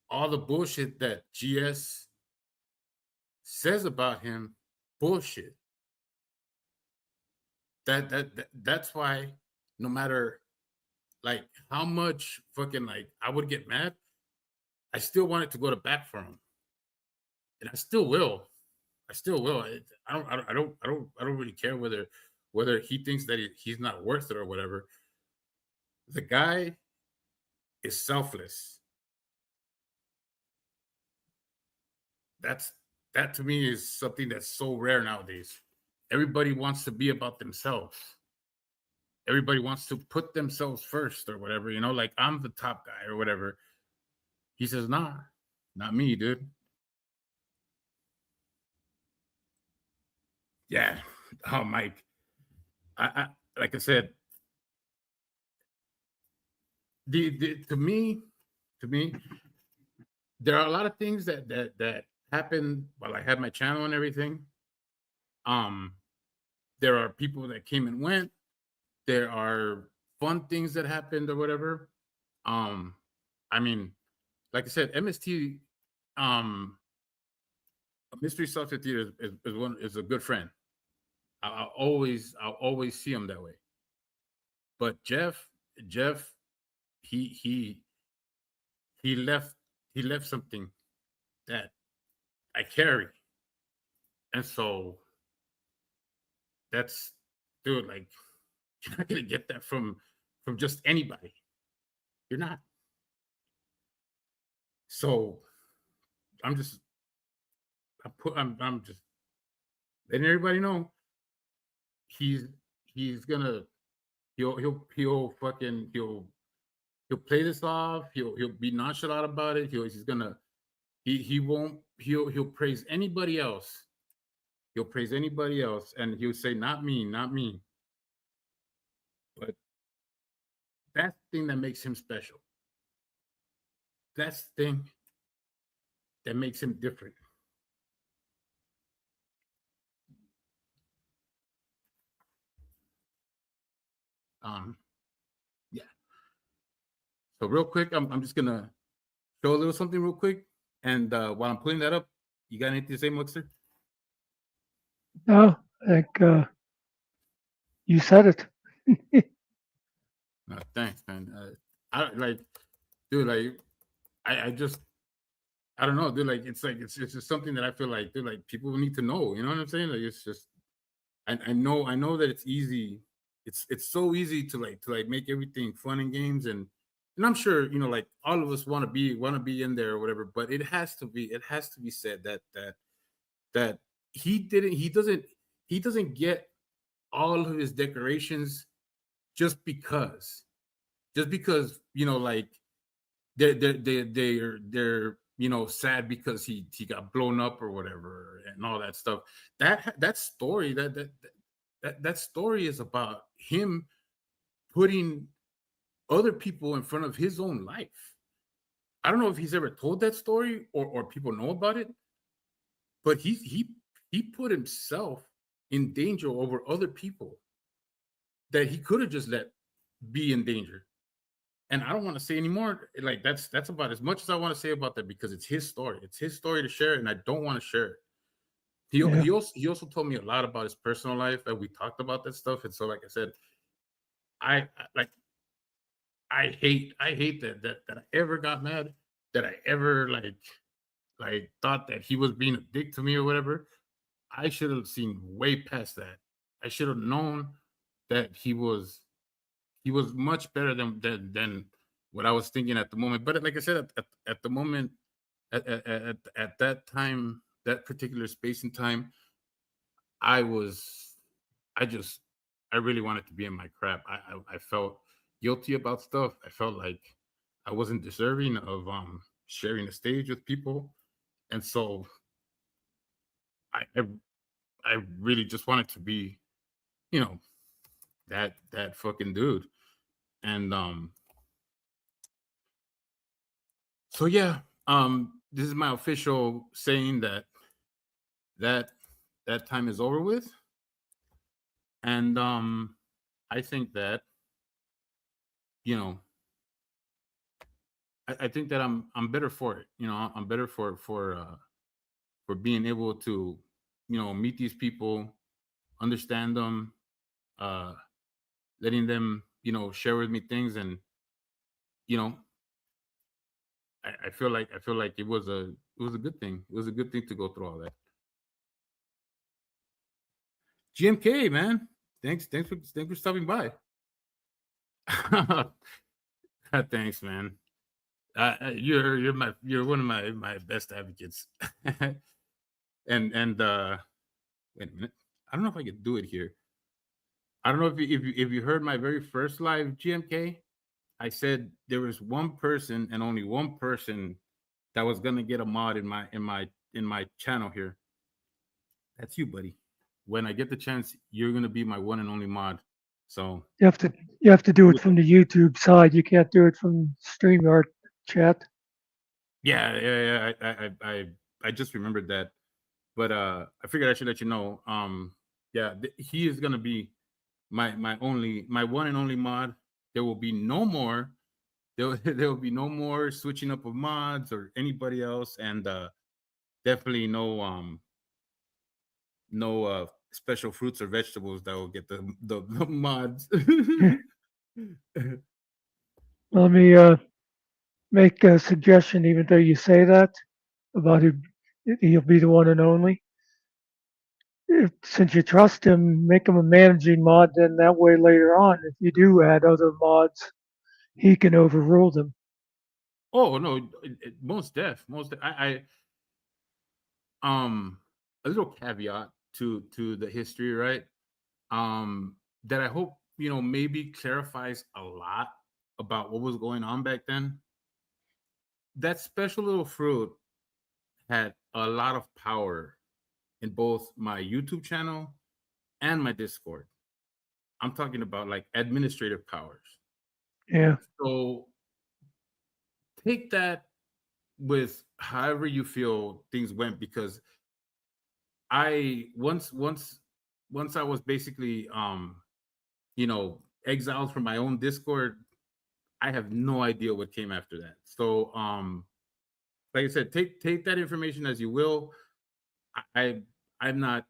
all the bullshit that GS says about him bullshit. That's why, no matter like how much fucking like I would get mad, I still wanted to go to bat for him, and I still will. I still will. I don't really care whether he thinks that he's not worth it or whatever. The guy is selfless. That to me is something that's so rare nowadays. Everybody wants to be about themselves. Everybody wants to put themselves first or whatever, like I'm the top guy or whatever. He says, nah, not me, dude. Yeah. Oh, Mike. I like I said, to me, there are a lot of things that happened while I had my channel and everything. There are people that came and went. There are fun things that happened or whatever. I mean, like I said, MST, Mystery Substitute Theater is a good friend. I'll always see him that way. But Jeff, he he left something that I carry, and so that's, dude, like, you're not gonna get that from just anybody. You're not. So I'm just I'm just letting everybody know he's gonna he'll play this off. He'll be nonchalant about it. He's gonna he won't he'll praise anybody else. He'll praise anybody else, and he'll say, not me, not me. But that's the thing that makes him special. That's the thing that makes him different. Yeah. So real quick, I'm just gonna show a little something real quick, and while I'm putting that up, you got anything to say, Muxter? No, I think you said it. No, thanks, man. I like, dude, like, I just, I don't know, dude. Like, it's just something that I feel like, dude, like, people need to know. You know what I'm saying? Like, it's just, I know that it's easy. It's so easy to make everything fun and games, and I'm sure, like, all of us want to be in there or whatever. But it has to be said that he doesn't get all of his decorations just because like they're sad because he got blown up or whatever and all that stuff. That story that story is about him putting other people in front of his own life. I don't know if he's ever told that story or people know about it, but he put himself in danger over other people that he could have just let be in danger. And I don't want to say anymore. Like, that's about as much as I want to say about that, because it's his story. It's his story to share, and I don't want to share it. He also told me a lot about his personal life, and we talked about that stuff. And so, like I said, I hate that I ever got mad, that I ever like thought that he was being a dick to me or whatever. I should have seen way past that. I should have known that he was much better than what I was thinking at the moment. But like I said, at the moment, at that time, that particular space and time, I really wanted to be in my crap. I felt guilty about stuff. I felt like I wasn't deserving of sharing the stage with people, and so I really just wanted to be, that fucking dude. And so yeah, this is my official saying that time is over with. And I think that, I think that I'm better for it. I'm better for being able to, meet these people, understand them, letting them, share with me things. And I feel like it was a good thing. It was a good thing to go through all that. GMK, man, thanks for stopping by. Thanks, man. you're one of my best advocates. and wait a minute. I don't know if I could do it here. I don't know if you heard my very first live GMK. I said there was one person and only one person that was gonna get a mod in my channel here. That's you, buddy. When I get the chance, you're gonna be my one and only mod. So You have to do it from the YouTube side. You can't do it from StreamYard chat. yeah. I just remembered that, but I figured I should let you know. Yeah, he is gonna be my one and only mod. There will be no more. There will be no more switching up of mods or anybody else, and definitely no special fruits or vegetables that will get the mods. Let me make a suggestion, even though you say that about he'll be the one and only. Since you trust him, make him a managing mod. Then that way, later on, if you do add other mods, he can overrule them. Oh no, I a little caveat to the history, right? That I hope maybe clarifies a lot about what was going on back then. That special little fruit had a lot of power in both my YouTube channel and my Discord. I'm talking about like administrative powers. Yeah, So take that with however you feel things went, because I once I was basically exiled from my own Discord. I have no idea what came after that. So like I said, take that information as you will. I I'm not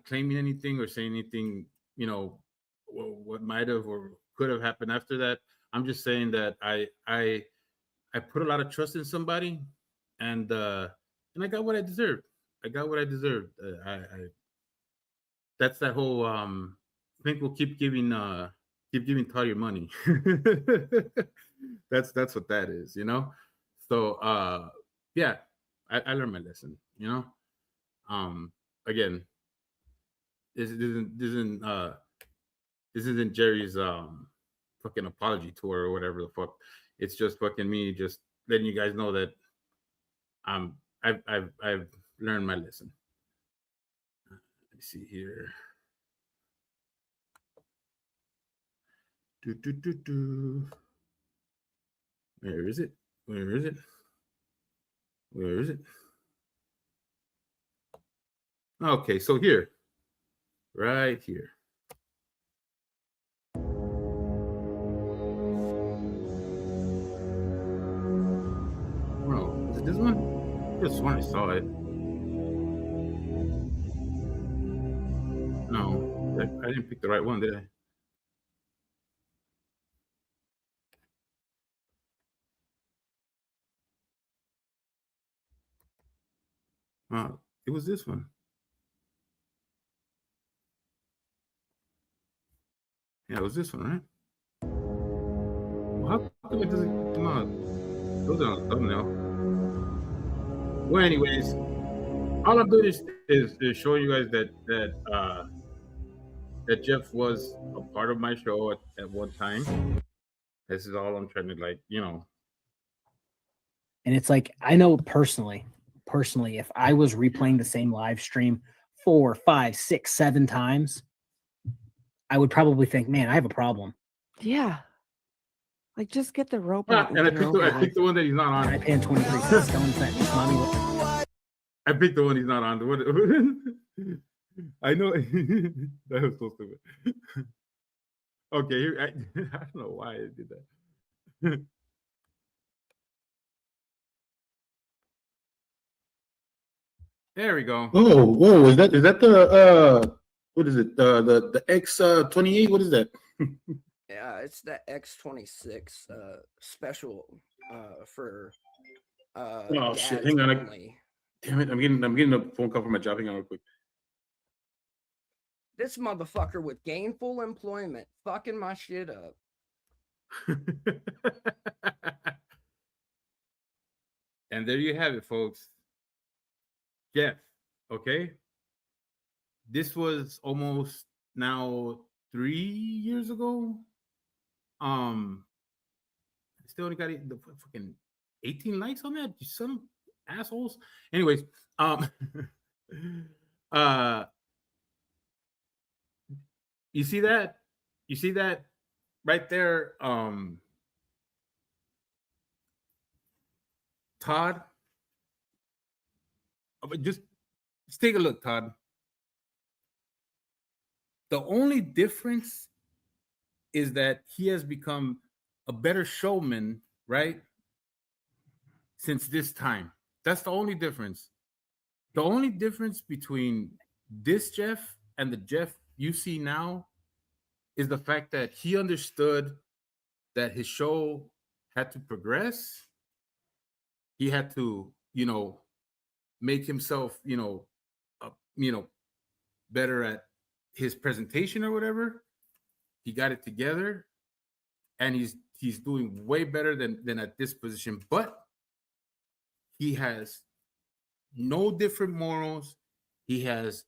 claiming anything or saying anything, what might have or could have happened after that. I'm just saying that I put a lot of trust in somebody, and I got what I deserved. I got what I deserved. I That's that whole think we'll keep giving Todd your money. That's what that is. So yeah, I learned my lesson. Again, this isn't Jerry's fucking apology tour or whatever the fuck. It's just fucking me just letting you guys know that I've learned my lesson. Let me see here. Do. Where is it? Where is it? Where is it? Okay, so here. Right here. Oh, is it this one? I just sworn I saw it. No, I didn't pick the right one, did I? It was this one. Yeah, it was this one, right? Well, how come it doesn't come out? Those are on the thumbnail. Well, anyways, all I'm doing is show you guys that Jeff was a part of my show at one time. This is all I'm trying to And it's like, I know personally, if I was replaying the same live stream 4, 5, 6, 7 times, I would probably think, man, I have a problem. Yeah. Like, just get the Well, robot. and I picked the one that he's not on. I pay him 23 cents. Telling that mommy. I picked the one he's not on. I know that was so stupid. Okay, here I don't know why I did that. There we go. Oh, whoa! Is that the what is it? The X 28? What is that? Yeah, it's the X26 special for Oh shit! dads Hang on. only. Damn it! I'm getting a phone call from my job. Hang on real quick. This motherfucker with gainful employment fucking my shit up. And there you have it, folks. Jeff, okay? This was almost now 3 years ago. I still only got the fucking 18 likes on that. You some assholes. Anyways, uh, you see that? You see that right there, Todd? Just take a look, Todd. The only difference is that he has become a better showman, right? Since this time. That's the only difference. The only difference between this Jeff and the Jeff you see now is the fact that he understood that his show had to progress. He had to, make himself, better at his presentation or whatever. He got it together, and he's doing way better than at this position. But he has no different morals. He has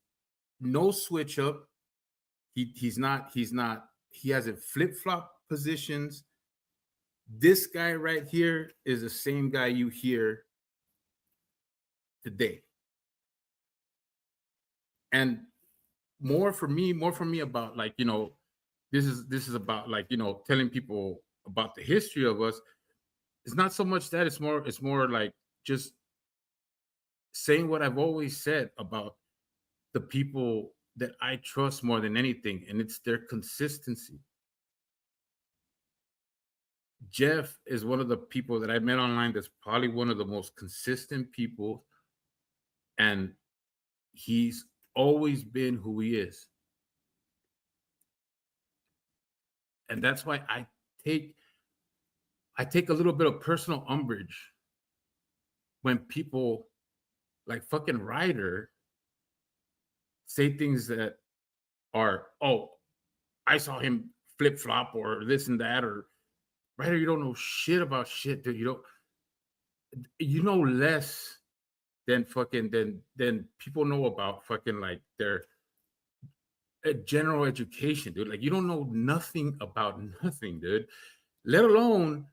no switch up. He hasn't flip-flop positions. This guy right here is the same guy you hear today. And more for me about this is about telling people about the history of us. It's not so much that, it's more like just saying what I've always said about the people that I trust more than anything, and it's their consistency. Jeff is one of the people that I met online that's probably one of the most consistent people, and he's always been who he is. And that's why I take a little bit of personal umbrage when people like fucking Ryder say things that are, oh, I saw him flip flop or this and that, or Ryder, you don't know shit about shit, dude. You know less than fucking than people know about fucking like their general education, dude. Like, you don't know nothing about nothing, dude. Let alone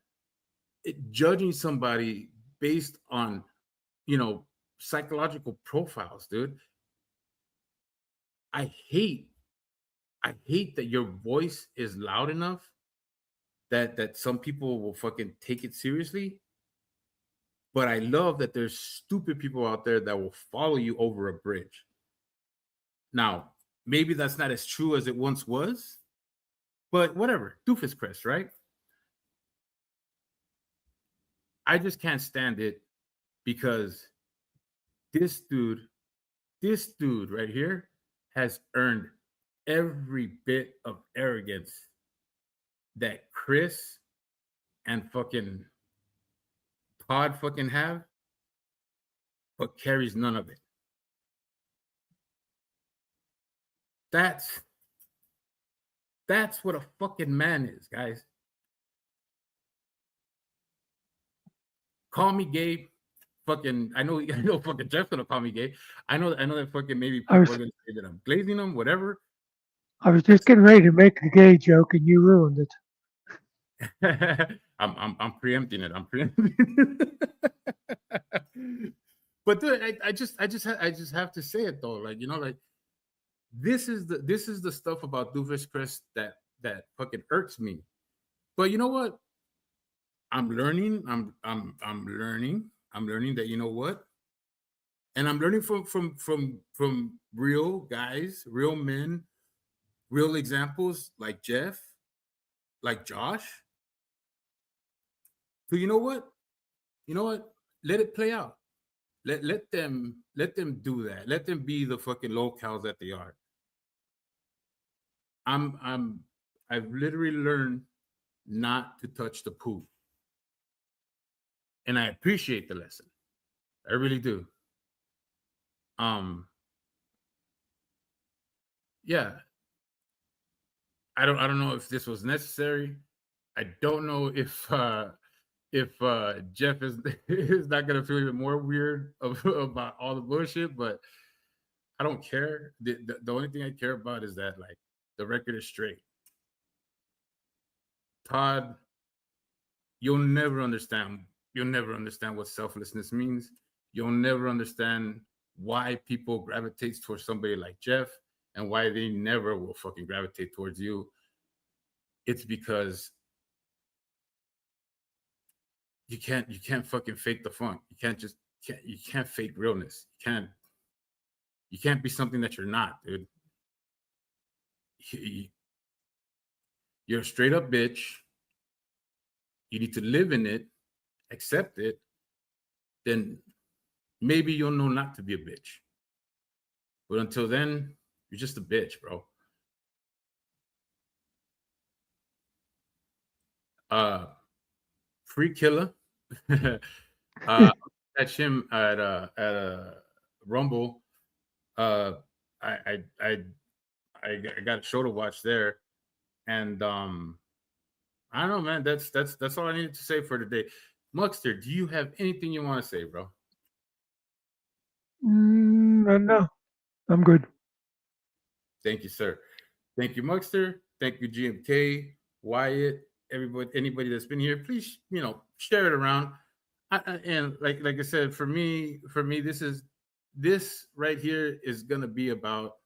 judging somebody based on, psychological profiles, dude. I hate that your voice is loud enough that some people will fucking take it seriously. But I love that there's stupid people out there that will follow you over a bridge. Now, maybe that's not as true as it once was, but whatever. Doofus crest, right? I just can't stand it because this dude right here has earned every bit of arrogance that Chris and fucking Todd fucking have, but carries none of it. That's what a fucking man is, guys. Call me gay. Fucking, I know fucking Jeff's gonna call me gay. I know that fucking maybe people are gonna say that I'm glazing them, whatever. I was just getting ready to make a gay joke and you ruined it. I'm preempting it. I'm preempting it. But dude, I just have to say it though. Like, like this is the stuff about Doofus Chris that fucking irks me. But you know what? I'm learning. I'm learning. I'm learning that, you know what? And I'm learning from real guys, real men, real examples like Jeff, like Josh. So you know what? Let it play out. Let them do that. Let them be the fucking locals that they are. I've literally learned not to touch the poop. And I appreciate the lesson. I really do. Yeah. I don't know if this was necessary. I don't know if if Jeff is is not gonna feel even more weird about all the bullshit, but I don't care. The only thing I care about is that like the record is straight. Todd, you'll never understand. You'll never understand what selflessness means. You'll never understand why people gravitate towards somebody like Jeff and why they never will fucking gravitate towards you. It's because you can't fucking fake the funk. You can't fake realness. You can't be something that you're not, dude. You're a straight up bitch. You need to live in it, accept it, then maybe you'll know not to be a bitch. But until then, you're just a bitch, bro. Free killer. Catch him at Rumble. I I I I got a show to watch there, and I don't know, man. That's all I needed to say for today. Muckster, do you have anything you want to say, bro? No, I'm good. Thank you, sir. Thank you, Muckster. Thank you, GMK, Wyatt, everybody, anybody that's been here. Please, share it around. And like I said, for me, this right here is gonna be about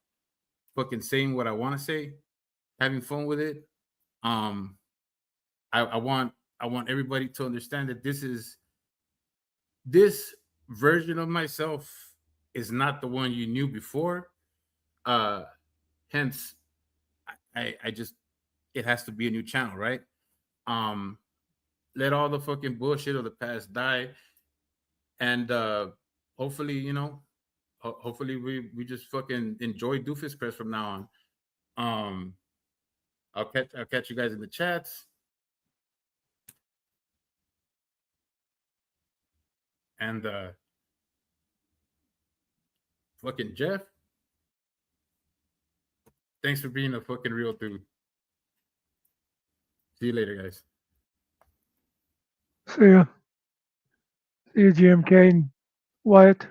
fucking saying what I want to say, having fun with it. I want everybody to understand that this version of myself is not the one you knew before. Hence, I just it has to be a new channel, right? Let all the fucking bullshit of the past die, and hopefully, hopefully we just fucking enjoy Doofus Press from now on. I'll catch you guys in the chats. And fucking Jeff, thanks for being a fucking real dude. See you later, guys. See ya. See you, GMK and Wyatt.